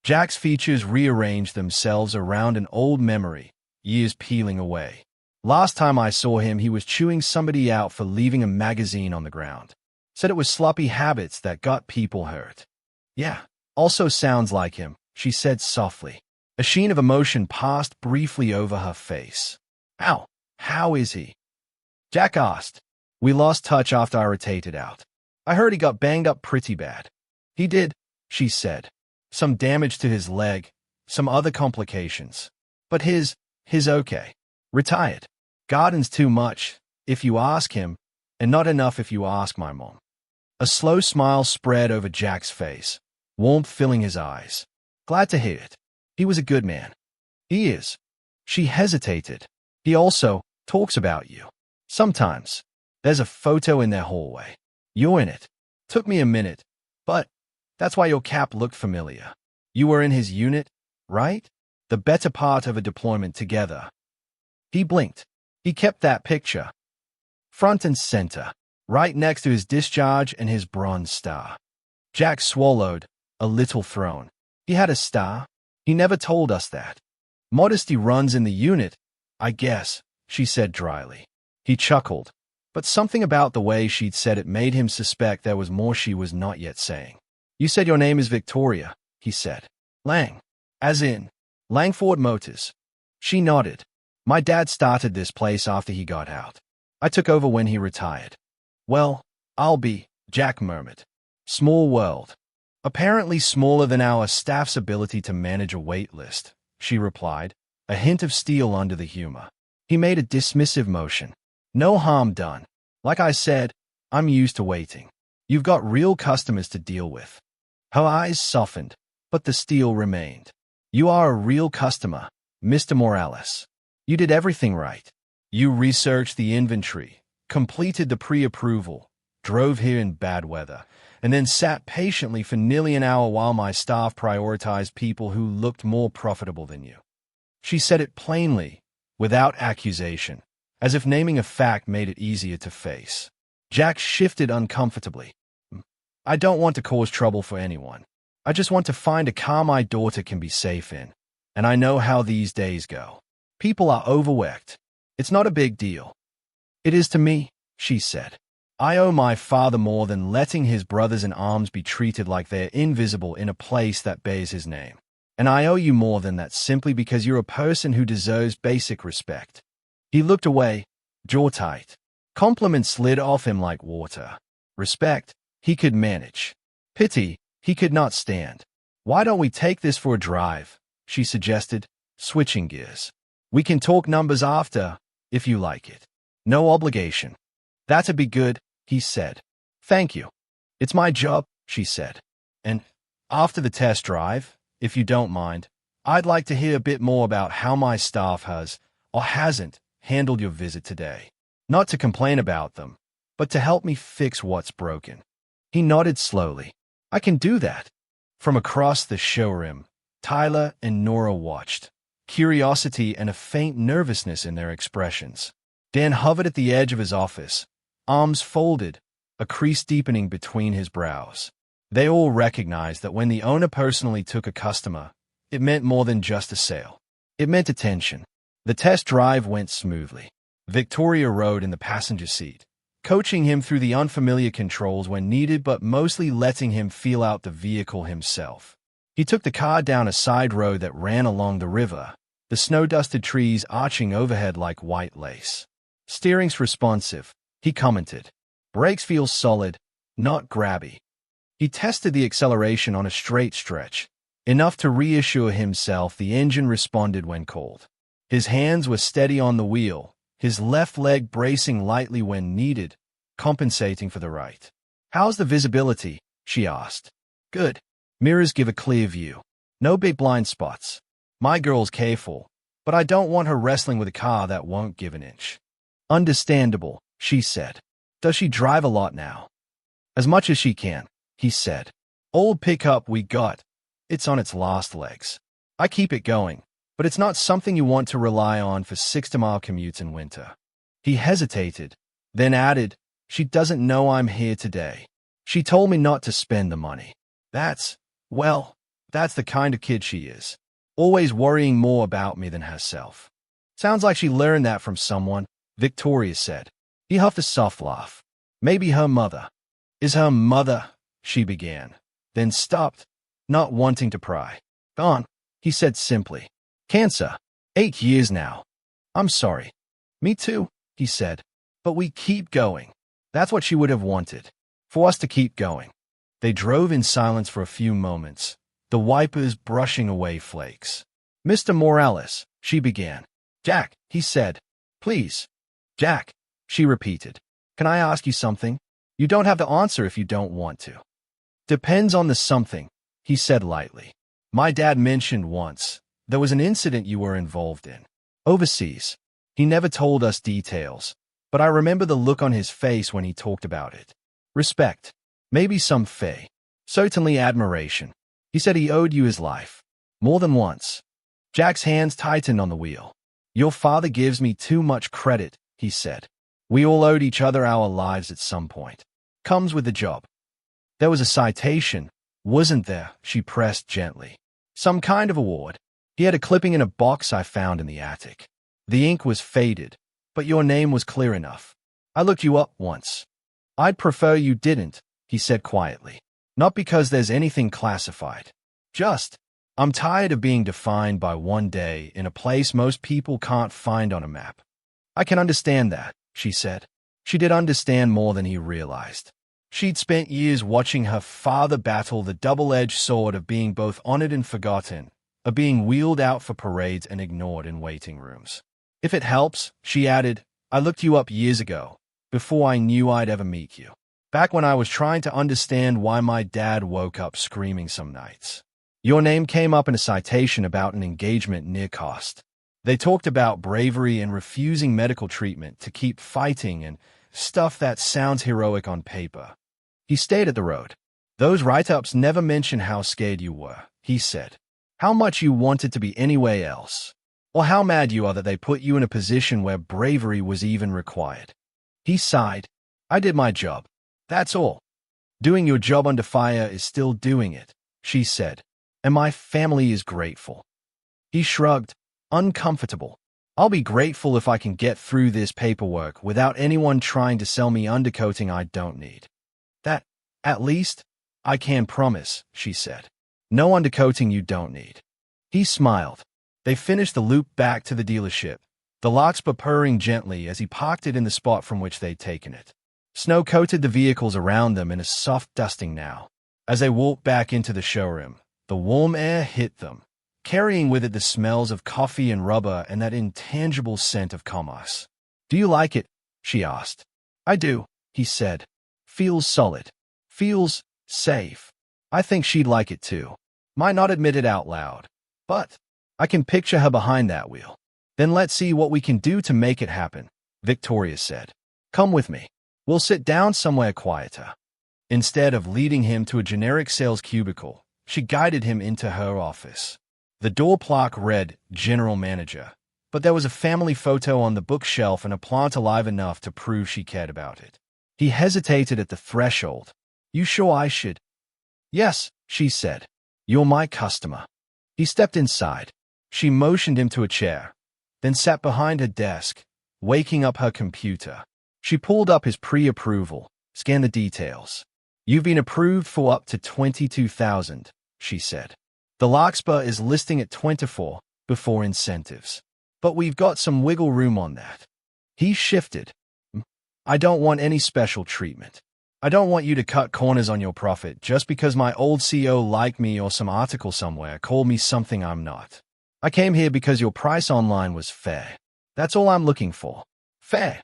Jack's features rearranged themselves around an old memory, years peeling away. Last time I saw him, he was chewing somebody out for leaving a magazine on the ground. Said it was sloppy habits that got people hurt. Yeah, also sounds like him, she said softly. A sheen of emotion passed briefly over her face. How is he? Jack asked. We lost touch after I rotated out. I heard he got banged up pretty bad. He did, she said. Some damage to his leg, some other complications. But his okay. Retired. Garden's too much, if you ask him, and not enough if you ask my mom. A slow smile spread over Jack's face, warmth filling his eyes. Glad to hear it. He was a good man. He is. She hesitated. He also talks about you. Sometimes. There's a photo in their hallway. You're in it. Took me a minute, but that's why your cap looked familiar. You were in his unit, right? The better part of a deployment together. He blinked. He kept that picture. Front and center, right next to his discharge and his bronze star. Jack swallowed, a little thrown. He had a star. He never told us that. Modesty runs in the unit, I guess, she said dryly. He chuckled, but something about the way she'd said it made him suspect there was more she was not yet saying. You said your name is Victoria, he said. Lang. As in, Langford Motors. She nodded. My dad started this place after he got out. I took over when he retired. Well, I'll be, Jack murmured. Small world. Apparently smaller than our staff's ability to manage a wait list, she replied, a hint of steel under the humor. He made a dismissive motion. No harm done. Like I said, I'm used to waiting. You've got real customers to deal with. Her eyes softened, but the steel remained. You are a real customer, Mr. Morales. You did everything right. You researched the inventory, completed the pre-approval, drove here in bad weather, and then sat patiently for nearly an hour while my staff prioritized people who looked more profitable than you. She said it plainly, without accusation, as if naming a fact made it easier to face. Jack shifted uncomfortably. I don't want to cause trouble for anyone. I just want to find a car my daughter can be safe in. And I know how these days go. People are overworked. It's not a big deal. It is to me, she said. I owe my father more than letting his brothers in arms be treated like they're invisible in a place that bears his name. And I owe you more than that simply because you're a person who deserves basic respect. He looked away, jaw tight. Compliments slid off him like water. Respect, he could manage. Pity, he could not stand. Why don't we take this for a drive? She suggested, switching gears. We can talk numbers after, if you like it. No obligation. That'd be good, he said. Thank you. It's my job, she said. And after the test drive, if you don't mind, I'd like to hear a bit more about how my staff has, or hasn't, handled your visit today. Not to complain about them, but to help me fix what's broken. He nodded slowly. I can do that. From across the showroom, Tyler and Nora watched, curiosity and a faint nervousness in their expressions. Dan hovered at the edge of his office, arms folded, a crease deepening between his brows. They all recognized that when the owner personally took a customer, it meant more than just a sale. It meant attention. The test drive went smoothly. Victoria rode in the passenger seat, coaching him through the unfamiliar controls when needed but mostly letting him feel out the vehicle himself. He took the car down a side road that ran along the river, the snow-dusted trees arching overhead like white lace. Steering's responsive, he commented. Brakes feel solid, not grabby. He tested the acceleration on a straight stretch, enough to reassure himself the engine responded when called. His hands were steady on the wheel, his left leg bracing lightly when needed, compensating for the right. How's the visibility? She asked. Good. Mirrors give a clear view. No big blind spots. My girl's careful, but I don't want her wrestling with a car that won't give an inch. Understandable, she said. Does she drive a lot now? As much as she can, he said. Old pickup we got. It's on its last legs. I keep it going, but it's not something you want to rely on for 60-mile commutes in winter. He hesitated, then added, She doesn't know I'm here today. She told me not to spend the money. That's the kind of kid she is. Always worrying more about me than herself. Sounds like she learned that from someone, Victoria said. He huffed a soft laugh. Maybe her mother. Is her mother, she began, then stopped, not wanting to pry. Gone, he said simply. Cancer. 8 years now. I'm sorry. Me too, he said. But we keep going. That's what she would have wanted. For us to keep going. They drove in silence for a few moments, the wipers brushing away flakes. Mr. Morales, she began. Jack, he said. Please. Jack, she repeated. Can I ask you something? You don't have to answer if you don't want to. Depends on the something, he said lightly. My dad mentioned once, there was an incident you were involved in. Overseas. He never told us details, but I remember the look on his face when he talked about it. Respect. Maybe some faith. Certainly admiration. He said he owed you his life. More than once. Jack's hands tightened on the wheel. Your father gives me too much credit, he said. We all owed each other our lives at some point. Comes with the job. There was a citation, wasn't there? She pressed gently. Some kind of award. He had a clipping in a box I found in the attic. The ink was faded, but your name was clear enough. I looked you up once. I'd prefer you didn't, he said quietly. Not because there's anything classified. Just, I'm tired of being defined by one day in a place most people can't find on a map. I can understand that, she said. She did understand more than he realized. She'd spent years watching her father battle the double-edged sword of being both honored and forgotten, of being wheeled out for parades and ignored in waiting rooms. If it helps, she added, I looked you up years ago, before I knew I'd ever meet you. Back when I was trying to understand why my dad woke up screaming some nights. Your name came up in a citation about an engagement near cost. They talked about bravery and refusing medical treatment to keep fighting and stuff that sounds heroic on paper. He stayed at the road. Those write-ups never mention how scared you were, he said. How much you wanted to be anywhere else. Or how mad you are that they put you in a position where bravery was even required. He sighed. I did my job. That's all. Doing your job under fire is still doing it, she said. And my family is grateful. He shrugged, uncomfortable. I'll be grateful if I can get through this paperwork without anyone trying to sell me undercoating I don't need. That, at least, I can promise, she said. No undercoating you don't need. He smiled. They finished the loop back to the dealership, the larkspur purring gently as he parked it in the spot from which they'd taken it. Snow coated the vehicles around them in a soft dusting now. As they walked back into the showroom, the warm air hit them, carrying with it the smells of coffee and rubber and that intangible scent of commerce. Do you like it? She asked. I do, he said. Feels solid. Feels safe. I think she'd like it too. Might not admit it out loud, but I can picture her behind that wheel. Then let's see what we can do to make it happen, Victoria said. Come with me. We'll sit down somewhere quieter. Instead of leading him to a generic sales cubicle, she guided him into her office. The door plaque read, General Manager, but there was a family photo on the bookshelf and a plant alive enough to prove she cared about it. He hesitated at the threshold. You sure I should? Yes, she said. You're my customer. He stepped inside. She motioned him to a chair, then sat behind her desk, waking up her computer. She pulled up his pre-approval, scanned the details. You've been approved for up to $22,000, she said. The larkspur is listing at $24 before incentives. But we've got some wiggle room on that. He shifted. I don't want any special treatment. I don't want you to cut corners on your profit just because my old CEO liked me or some article somewhere called me something I'm not. I came here because your price online was fair. That's all I'm looking for. Fair.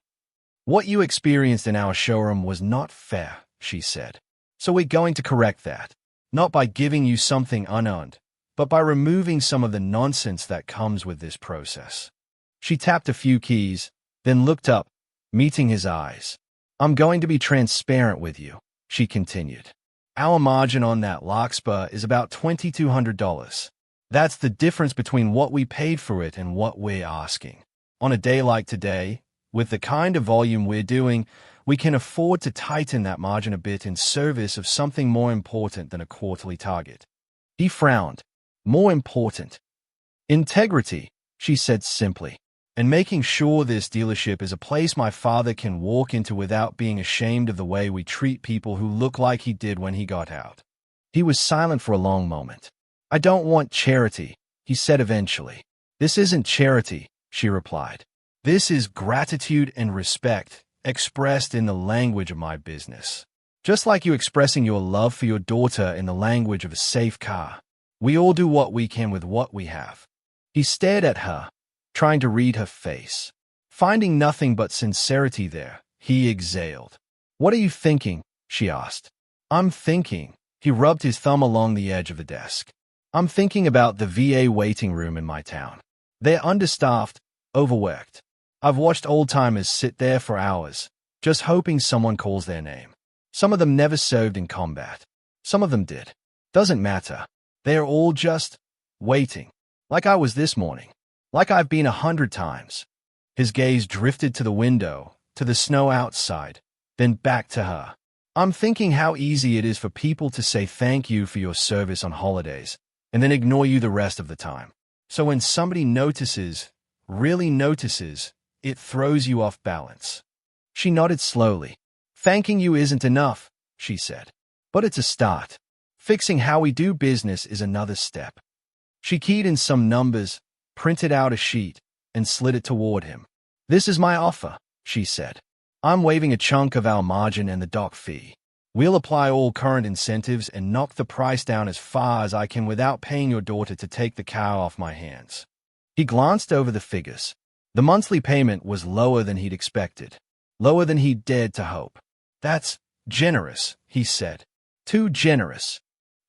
What you experienced in our showroom was not fair, she said. So we're going to correct that. Not by giving you something unearned, but by removing some of the nonsense that comes with this process. She tapped a few keys, then looked up, meeting his eyes. I'm going to be transparent with you, she continued. Our margin on that larkspur is about $2,200. That's the difference between what we paid for it and what we're asking. On a day like today, with the kind of volume we're doing, we can afford to tighten that margin a bit in service of something more important than a quarterly target. He frowned. More important. Integrity, she said simply. And making sure this dealership is a place my father can walk into without being ashamed of the way we treat people who look like he did when he got out. He was silent for a long moment. I don't want charity, he said eventually. This isn't charity, she replied. This is gratitude and respect, expressed in the language of my business. Just like you expressing your love for your daughter in the language of a safe car. We all do what we can with what we have. He stared at her, trying to read her face. Finding nothing but sincerity there, he exhaled. What are you thinking? She asked. I'm thinking. He rubbed his thumb along the edge of the desk. I'm thinking about the VA waiting room in my town. They're understaffed, overworked. I've watched old-timers sit there for hours, just hoping someone calls their name. Some of them never served in combat. Some of them did. Doesn't matter. They're all just waiting. Like I was this morning. Like I've been 100 times. His gaze drifted to the window, to the snow outside, then back to her. I'm thinking how easy it is for people to say thank you for your service on holidays, and then ignore you the rest of the time. So when somebody notices, really notices, it throws you off balance. She nodded slowly. Thanking you isn't enough, she said. But it's a start. Fixing how we do business is another step. She keyed in some numbers, printed out a sheet, and slid it toward him. This is my offer, she said. I'm waiving a chunk of our margin and the dock fee. We'll apply all current incentives and knock the price down as far as I can without paying your daughter to take the car off my hands. He glanced over the figures. The monthly payment was lower than he'd expected, lower than he'd dared to hope. That's generous, he said. Too generous.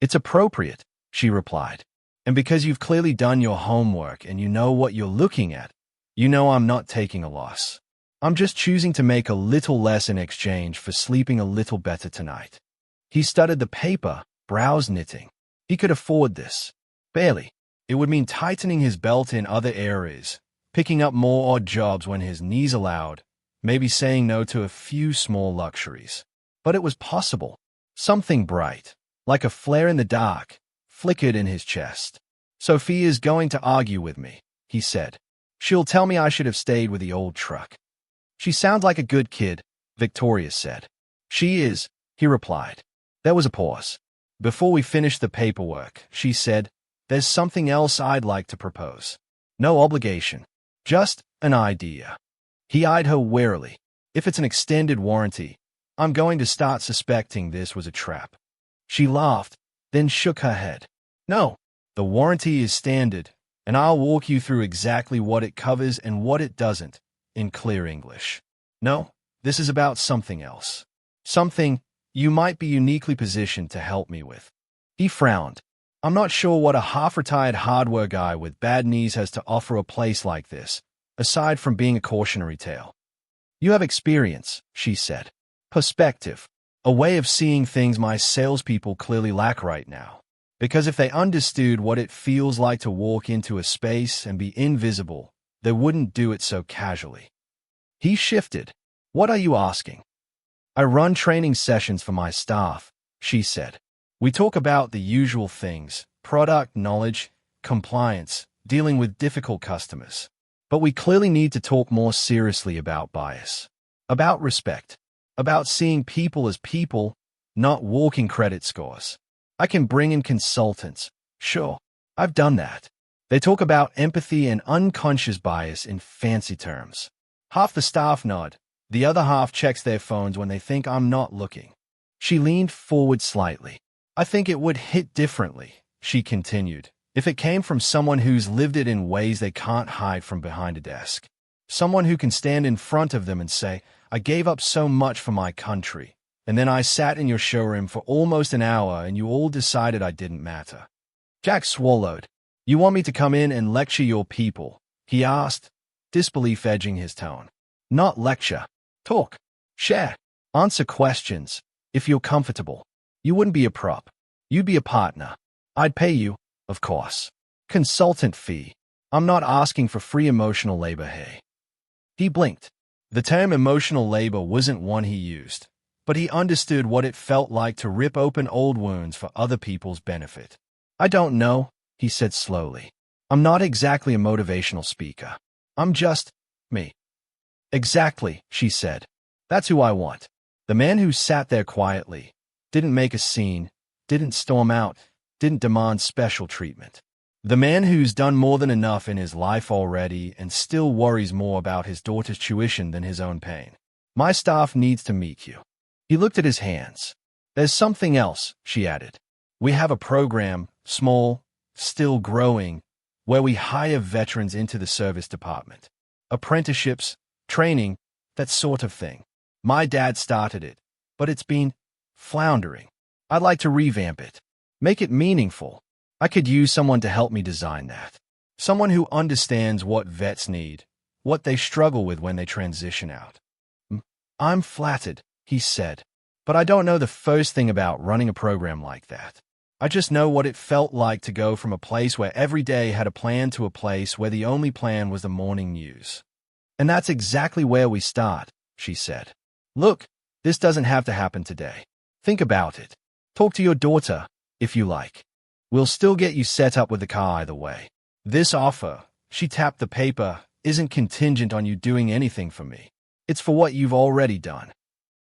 It's appropriate, she replied. And because you've clearly done your homework and you know what you're looking at, you know I'm not taking a loss. I'm just choosing to make a little less in exchange for sleeping a little better tonight. He studied the paper, brows knitting. He could afford this. Barely. It would mean tightening his belt in other areas, picking up more odd jobs when his knees allowed, maybe saying no to a few small luxuries. But it was possible. Something bright, like a flare in the dark, flickered in his chest. Sophia's going to argue with me, he said. She'll tell me I should have stayed with the old truck. She sounds like a good kid, Victoria said. She is, he replied. There was a pause. Before we finish the paperwork, she said, there's something else I'd like to propose. No obligation. Just an idea. He eyed her warily. If it's an extended warranty, I'm going to start suspecting this was a trap. She laughed, then shook her head. No, the warranty is standard, and I'll walk you through exactly what it covers and what it doesn't, in clear English. No, this is about something else. Something you might be uniquely positioned to help me with. He frowned. I'm not sure what a half-retired hardware guy with bad knees has to offer a place like this, aside from being a cautionary tale. You have experience, she said. Perspective. A way of seeing things my salespeople clearly lack right now. Because if they understood what it feels like to walk into a space and be invisible, they wouldn't do it so casually. He shifted. What are you asking? I run training sessions for my staff, she said. We talk about the usual things, product knowledge, compliance, dealing with difficult customers. But we clearly need to talk more seriously about bias, about respect, about seeing people as people, not walking credit scores. I can bring in consultants. Sure, I've done that. They talk about empathy and unconscious bias in fancy terms. Half the staff nod. The other half checks their phones when they think I'm not looking. She leaned forward slightly. I think it would hit differently, she continued, if it came from someone who's lived it in ways they can't hide from behind a desk. Someone who can stand in front of them and say, I gave up so much for my country, and then I sat in your showroom for almost an hour and you all decided I didn't matter. Jack swallowed. You want me to come in and lecture your people? He asked, disbelief edging his tone. Not lecture. Talk. Share. Answer questions. If you're comfortable. You wouldn't be a prop. You'd be a partner. I'd pay you, of course. Consultant fee. I'm not asking for free emotional labor, hey. He blinked. The term emotional labor wasn't one he used, but he understood what it felt like to rip open old wounds for other people's benefit. I don't know, he said slowly. I'm not exactly a motivational speaker. I'm just me. Exactly, she said. That's who I want. The man who sat there quietly, didn't make a scene, didn't storm out, didn't demand special treatment. The man who's done more than enough in his life already and still worries more about his daughter's tuition than his own pain. My staff needs to meet you. He looked at his hands. There's something else, she added. We have a program, small, still growing, where we hire veterans into the service department. Apprenticeships, training, that sort of thing. My dad started it, but it's been floundering. I'd like to revamp it. Make it meaningful. I could use someone to help me design that. Someone who understands what vets need, what they struggle with when they transition out. I'm flattered, he said, but I don't know the first thing about running a program like that. I just know what it felt like to go from a place where every day had a plan to a place where the only plan was the morning news. And that's exactly where we start, she said. Look, this doesn't have to happen today. Think about it. Talk to your daughter, if you like. We'll still get you set up with the car either way. This offer, she tapped the paper, isn't contingent on you doing anything for me. It's for what you've already done.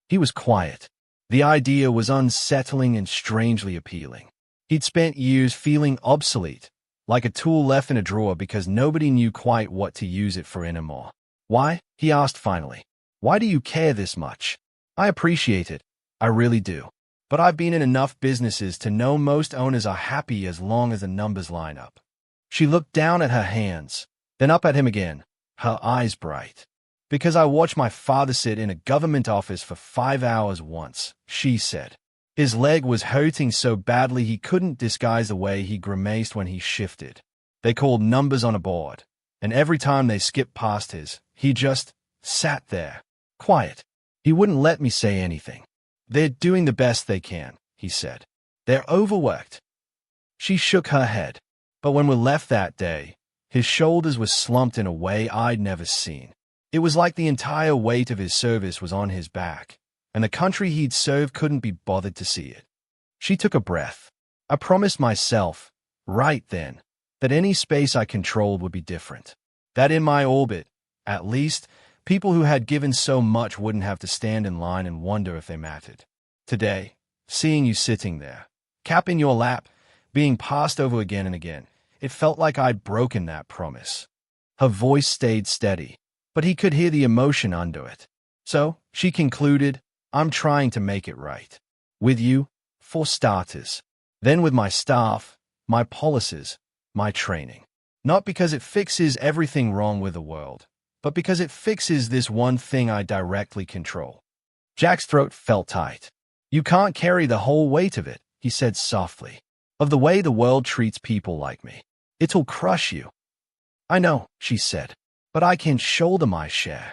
He was quiet. The idea was unsettling and strangely appealing. He'd spent years feeling obsolete, like a tool left in a drawer because nobody knew quite what to use it for anymore. Why? He asked finally. Why do you care this much? I appreciate it. I really do. But I've been in enough businesses to know most owners are happy as long as the numbers line up. She looked down at her hands, then up at him again, her eyes bright. Because I watched my father sit in a government office for 5 hours once, she said. His leg was hurting so badly he couldn't disguise the way he grimaced when he shifted. They called numbers on a board, and every time they skipped past his, he just sat there, quiet. He wouldn't let me say anything. They're doing the best they can, he said. They're overworked. She shook her head. But when we left that day, his shoulders were slumped in a way I'd never seen. It was like the entire weight of his service was on his back, and the country he'd served couldn't be bothered to see it. She took a breath. I promised myself, right then, that any space I controlled would be different. That in my orbit, at least, people who had given so much wouldn't have to stand in line and wonder if they mattered. Today, seeing you sitting there, cap in your lap, being passed over again and again, it felt like I'd broken that promise. Her voice stayed steady, but he could hear the emotion under it. So, she concluded, I'm trying to make it right. With you, for starters. Then with my staff, my policies, my training. Not because it fixes everything wrong with the world, but because it fixes this one thing I directly control. Jack's throat felt tight. You can't carry the whole weight of it, he said softly. Of the way the world treats people like me. It'll crush you. I know, she said, but I can shoulder my share.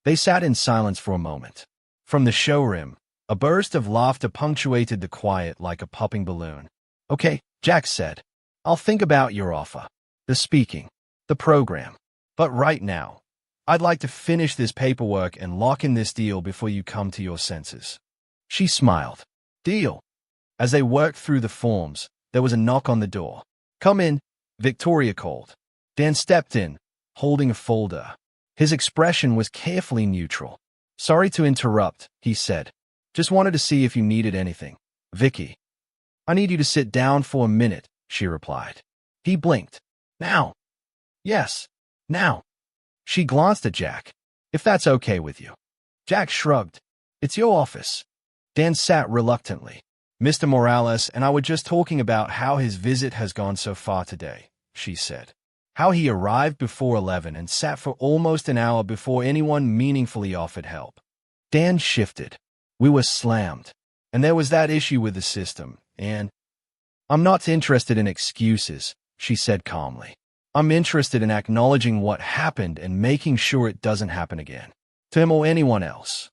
They sat in silence for a moment. From the showroom, a burst of laughter punctuated the quiet like a popping balloon. Okay, Jack said. I'll think about your offer. The speaking. The program. But right now, I'd like to finish this paperwork and lock in this deal before you come to your senses. She smiled. Deal. As they worked through the forms, there was a knock on the door. Come in, Victoria called. Dan stepped in, holding a folder. His expression was carefully neutral. Sorry to interrupt, he said. Just wanted to see if you needed anything. Vicky. I need you to sit down for a minute, she replied. He blinked. Now. Yes, now. She glanced at Jack. If that's okay with you. Jack shrugged. It's your office. Dan sat reluctantly. Mr. Morales and I were just talking about how his visit has gone so far today, she said. How he arrived before 11 and sat for almost an hour before anyone meaningfully offered help. Dan shifted. We were slammed. And there was that issue with the system, and I'm not interested in excuses, she said calmly. I'm interested in acknowledging what happened and making sure it doesn't happen again. To him or anyone else.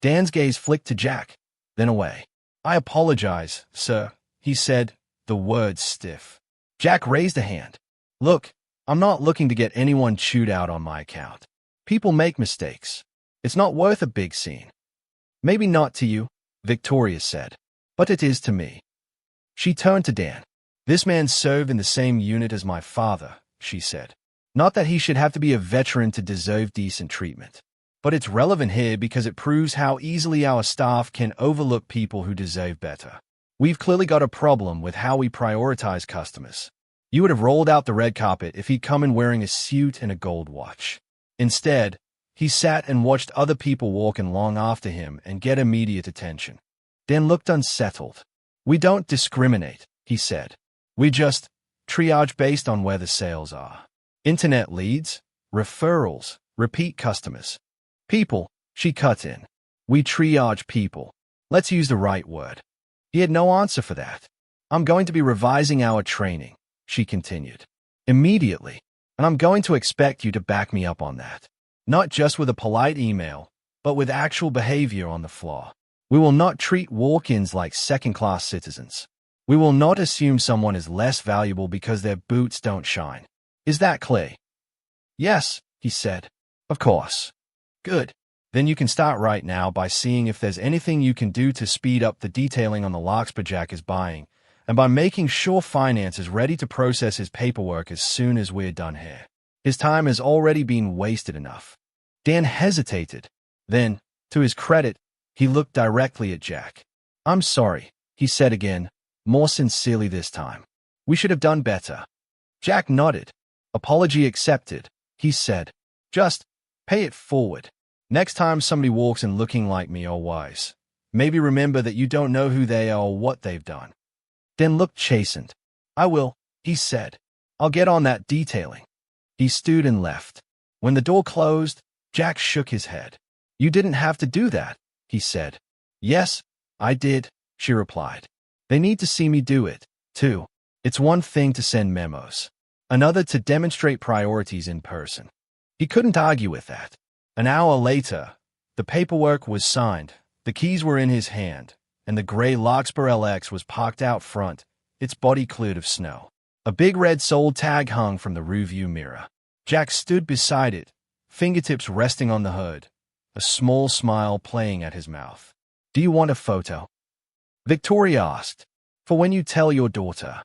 Dan's gaze flicked to Jack, then away. I apologize, sir, he said, the words stiff. Jack raised a hand. Look, I'm not looking to get anyone chewed out on my account. People make mistakes. It's not worth a big scene. Maybe not to you, Victoria said, but it is to me. She turned to Dan. This man served in the same unit as my father, she said. Not that he should have to be a veteran to deserve decent treatment. But it's relevant here because it proves how easily our staff can overlook people who deserve better. We've clearly got a problem with how we prioritize customers. You would have rolled out the red carpet if he'd come in wearing a suit and a gold watch. Instead, he sat and watched other people walk in long after him and get immediate attention. Dan looked unsettled. We don't discriminate, he said. We just triage based on where the sales are. Internet leads, referrals, repeat customers. People, she cut in. We triage people. Let's use the right word. He had no answer for that. I'm going to be revising our training, she continued. Immediately. And I'm going to expect you to back me up on that. Not just with a polite email, but with actual behavior on the floor. We will not treat walk-ins like second-class citizens. We will not assume someone is less valuable because their boots don't shine. Is that clear? Yes, he said. Of course. Good. Then you can start right now by seeing if there's anything you can do to speed up the detailing on the Larkspur Jack is buying, and by making sure finance is ready to process his paperwork as soon as we're done here. His time has already been wasted enough. Dan hesitated. Then, to his credit, he looked directly at Jack. I'm sorry, he said again, more sincerely this time. We should have done better. Jack nodded. Apology accepted, he said. Just pay it forward. Next time somebody walks in looking like me or wise, maybe remember that you don't know who they are or what they've done. Dan looked chastened. I will, he said. I'll get on that detailing. He stood and left. When the door closed, Jack shook his head. You didn't have to do that, he said. Yes, I did, she replied. They need to see me do it, too. It's one thing to send memos. Another to demonstrate priorities in person. He couldn't argue with that. An hour later, the paperwork was signed, the keys were in his hand, and the gray Larkspur LX was parked out front, its body cleared of snow. A big red sold tag hung from the rearview mirror. Jack stood beside it, fingertips resting on the hood, a small smile playing at his mouth. "Do you want a photo?" Victoria asked. "For when you tell your daughter."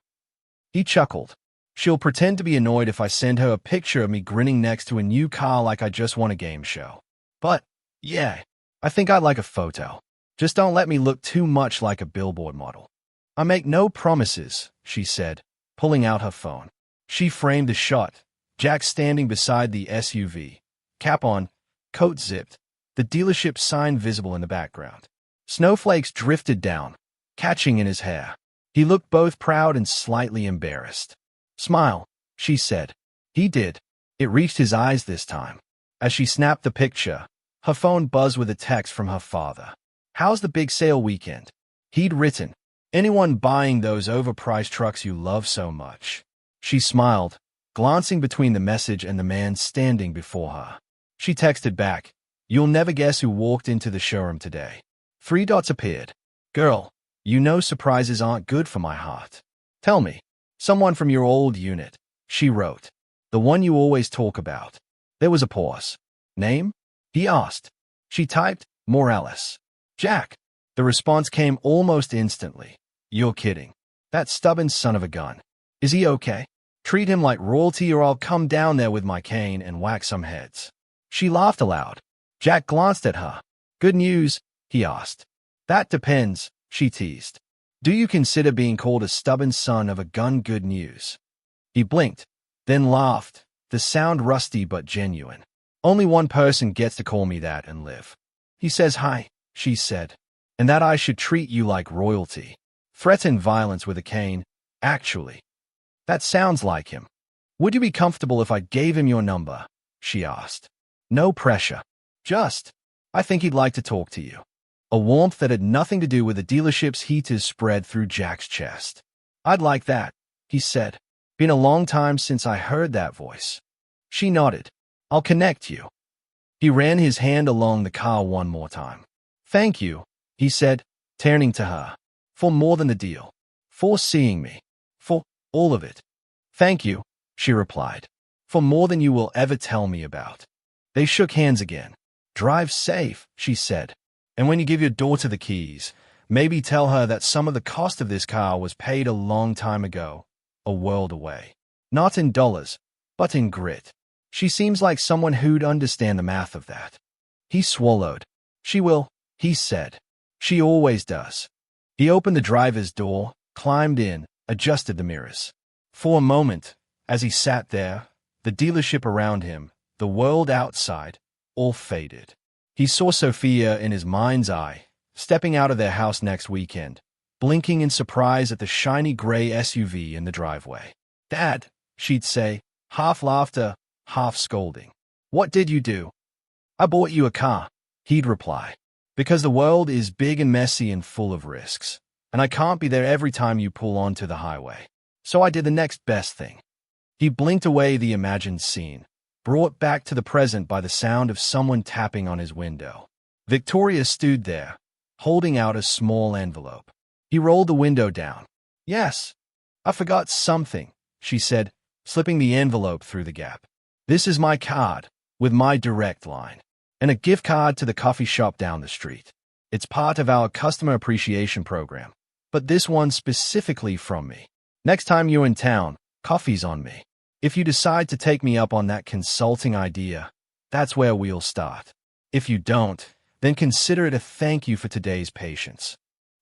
He chuckled. "She'll pretend to be annoyed if I send her a picture of me grinning next to a new car like I just won a game show. But, yeah, I think I'd like a photo. Just don't let me look too much like a billboard model." "I make no promises," she said, pulling out her phone. She framed the shot, Jack standing beside the SUV, cap on, coat zipped, the dealership sign visible in the background. Snowflakes drifted down, catching in his hair. He looked both proud and slightly embarrassed. "Smile," she said. He did. It reached his eyes this time. As she snapped the picture, her phone buzzed with a text from her father. "How's the big sale weekend?" He'd written, "Anyone buying those overpriced trucks you love so much?" She smiled, glancing between the message and the man standing before her. She texted back, "You'll never guess who walked into the showroom today." 3 dots appeared. "Girl, you know surprises aren't good for my heart. Tell me." "Someone from your old unit," she wrote. "The one you always talk about." There was a pause. "Name?" he asked. She typed, "Morales." "Jack." The response came almost instantly. "You're kidding. That stubborn son of a gun. Is he okay? Treat him like royalty or I'll come down there with my cane and whack some heads." She laughed aloud. Jack glanced at her. "Good news?" he asked. "That depends," she teased. "Do you consider being called a stubborn son of a gun good news?" He blinked, then laughed, the sound rusty but genuine. "Only one person gets to call me that and live." "He says hi," she said, "and that I should treat you like royalty. Threaten violence with a cane, actually. That sounds like him." "Would you be comfortable if I gave him your number?" she asked. "No pressure. Just, I think he'd like to talk to you." A warmth that had nothing to do with the dealership's heaters spread through Jack's chest. "I'd like that," he said. "Been a long time since I heard that voice." She nodded. "I'll connect you." He ran his hand along the car one more time. "Thank you," he said, turning to her. "For more than the deal. For seeing me. For all of it." "Thank you," she replied. "For more than you will ever tell me about." They shook hands again. "Drive safe," she said. "And when you give your daughter the keys, maybe tell her that some of the cost of this car was paid a long time ago, a world away. Not in dollars, but in grit. She seems like someone who'd understand the math of that." He swallowed. "She will," he said. "She always does." He opened the driver's door, climbed in, adjusted the mirrors. For a moment, as he sat there, the dealership around him, the world outside, all faded. He saw Sophia in his mind's eye, stepping out of their house next weekend, blinking in surprise at the shiny gray SUV in the driveway. "Dad," she'd say, half laughter, half scolding. "What did you do?" "I bought you a car," he'd reply. "Because the world is big and messy and full of risks, and I can't be there every time you pull onto the highway. So I did the next best thing." He blinked away the imagined scene, brought back to the present by the sound of someone tapping on his window. Victoria stood there, holding out a small envelope. He rolled the window down. "Yes, I forgot something," she said, slipping the envelope through the gap. "This is my card, with my direct line, and a gift card to the coffee shop down the street. It's part of our customer appreciation program, but this one's specifically from me. Next time you're in town, coffee's on me. If you decide to take me up on that consulting idea, that's where we'll start. If you don't, then consider it a thank you for today's patience."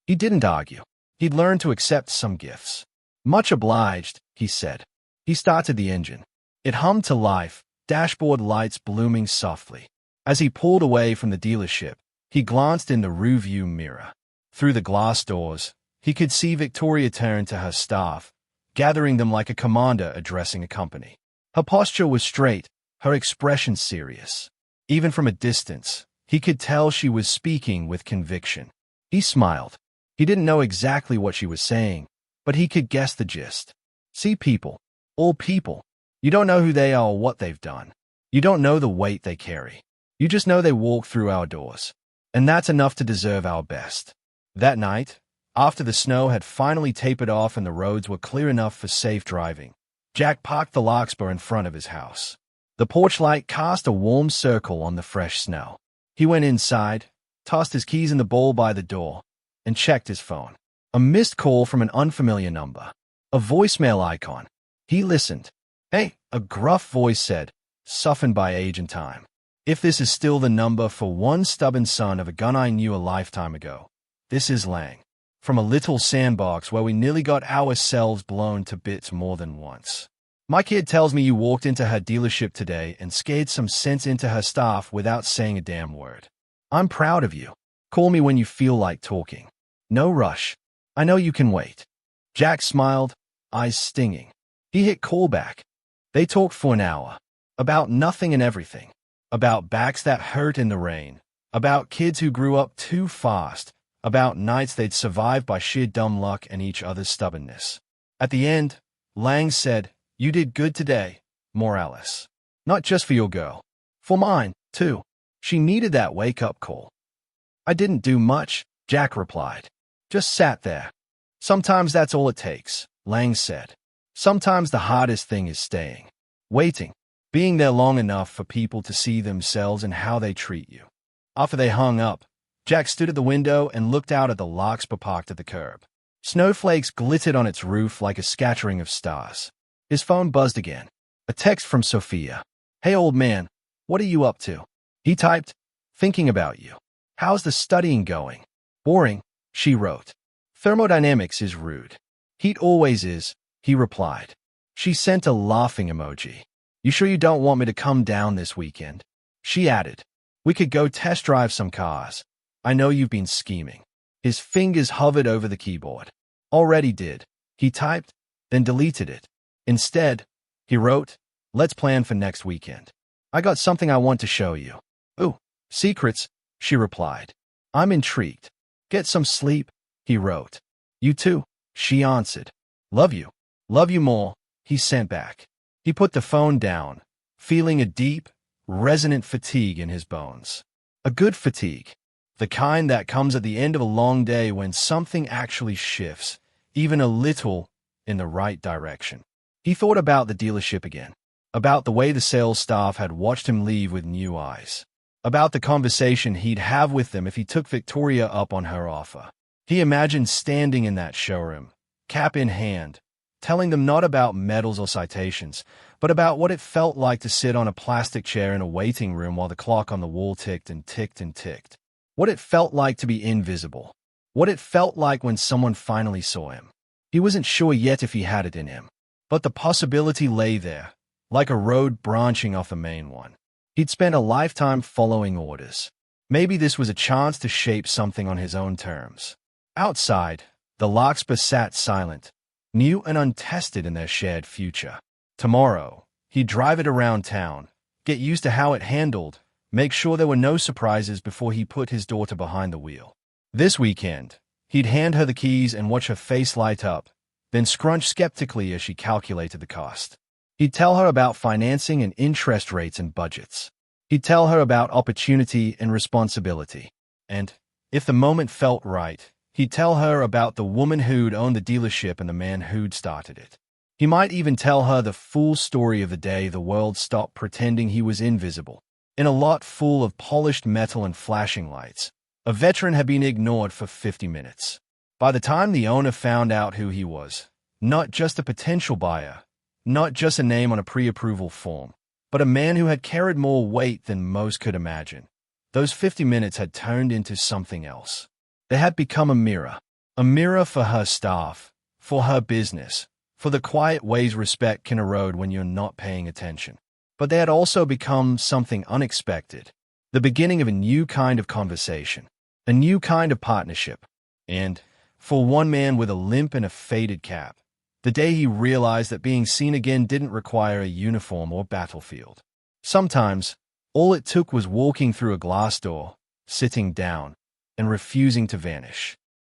He didn't argue. He'd learned to accept some gifts. "Much obliged," he said. He started the engine. It hummed to life, dashboard lights blooming softly. As he pulled away from the dealership, he glanced in the rearview mirror. Through the glass doors, he could see Victoria turn to her staff, gathering them like a commander addressing a company. Her posture was straight, her expression serious. Even from a distance, he could tell she was speaking with conviction. He smiled. He didn't know exactly what she was saying, but he could guess the gist. See people, all people. You don't know who they are or what they've done. You don't know the weight they carry. You just know they walk through our doors. And that's enough to deserve our best. That night, after the snow had finally tapered off and the roads were clear enough for safe driving, Jack parked the Larkspur in front of his house. The porch light cast a warm circle on the fresh snow. He went inside, tossed his keys in the bowl by the door, and checked his phone. A missed call from an unfamiliar number. A voicemail icon. He listened. "Hey," a gruff voice said, softened by age and time. "If this is still the number for one stubborn son of a gun I knew a lifetime ago, this is Lang. From a little sandbox where we nearly got ourselves blown to bits more than once. My kid tells me you walked into her dealership today and scared some sense into her staff without saying a damn word. I'm proud of you. Call me when you feel like talking. No rush. I know you can wait." Jack smiled, eyes stinging. He hit callback. They talked for an hour. About nothing and everything. About backs that hurt in the rain. About kids who grew up too fast. About nights they'd survived by sheer dumb luck and each other's stubbornness. At the end, Lang said, "You did good today, Morales. Not just for your girl. For mine, too. She needed that wake-up call." "I didn't do much," Jack replied. "Just sat there." "Sometimes that's all it takes," Lang said. "Sometimes the hardest thing is staying. Waiting. Being there long enough for people to see themselves in how they treat you." After they hung up, Jack stood at the window and looked out at the Larkspur parked at the curb. Snowflakes glittered on its roof like a scattering of stars. His phone buzzed again. A text from Sophia. "Hey, old man, what are you up to?" He typed, "Thinking about you. How's the studying going?" "Boring," she wrote. "Thermodynamics is rude." "Heat always is," he replied. She sent a laughing emoji. "You sure you don't want me to come down this weekend?" She added, "We could go test drive some cars. I know you've been scheming." His fingers hovered over the keyboard. "Already did," he typed, then deleted it. Instead, he wrote, "Let's plan for next weekend. I got something I want to show you." "Ooh, secrets," she replied. "I'm intrigued." "Get some sleep," he wrote. "You too," she answered. "Love you. Love you more," he sent back. He put the phone down, feeling a deep, resonant fatigue in his bones. A good fatigue. The kind that comes at the end of a long day when something actually shifts, even a little, in the right direction. He thought about the dealership again. About the way the sales staff had watched him leave with new eyes. About the conversation he'd have with them if he took Victoria up on her offer. He imagined standing in that showroom, cap in hand, telling them not about medals or citations, but about what it felt like to sit on a plastic chair in a waiting room while the clock on the wall ticked and ticked and ticked. What it felt like to be invisible. What it felt like when someone finally saw him. He wasn't sure yet if he had it in him. But the possibility lay there, like a road branching off the main one. He'd spent a lifetime following orders. Maybe this was a chance to shape something on his own terms. Outside, the Larkspur sat silent, new and untested in their shared future. Tomorrow, he'd drive it around town, get used to how it handled, make sure there were no surprises before he put his daughter behind the wheel. This weekend, he'd hand her the keys and watch her face light up, then scrunch skeptically as she calculated the cost. He'd tell her about financing and interest rates and budgets. He'd tell her about opportunity and responsibility. And, if the moment felt right, he'd tell her about the woman who'd owned the dealership and the man who'd started it. He might even tell her the full story of the day the world stopped pretending he was invisible. In a lot full of polished metal and flashing lights, a veteran had been ignored for 50 minutes. By the time the owner found out who he was, not just a potential buyer, not just a name on a pre-approval form, but a man who had carried more weight than most could imagine, those 50 minutes had turned into something else. They had become a mirror for her staff, for her business, for the quiet ways respect can erode when you're not paying attention. But they had also become something unexpected, the beginning of a new kind of conversation, a new kind of partnership. And, for one man with a limp and a faded cap, the day he realized that being seen again didn't require a uniform or battlefield. Sometimes, all it took was walking through a glass door, sitting down, and refusing to vanish.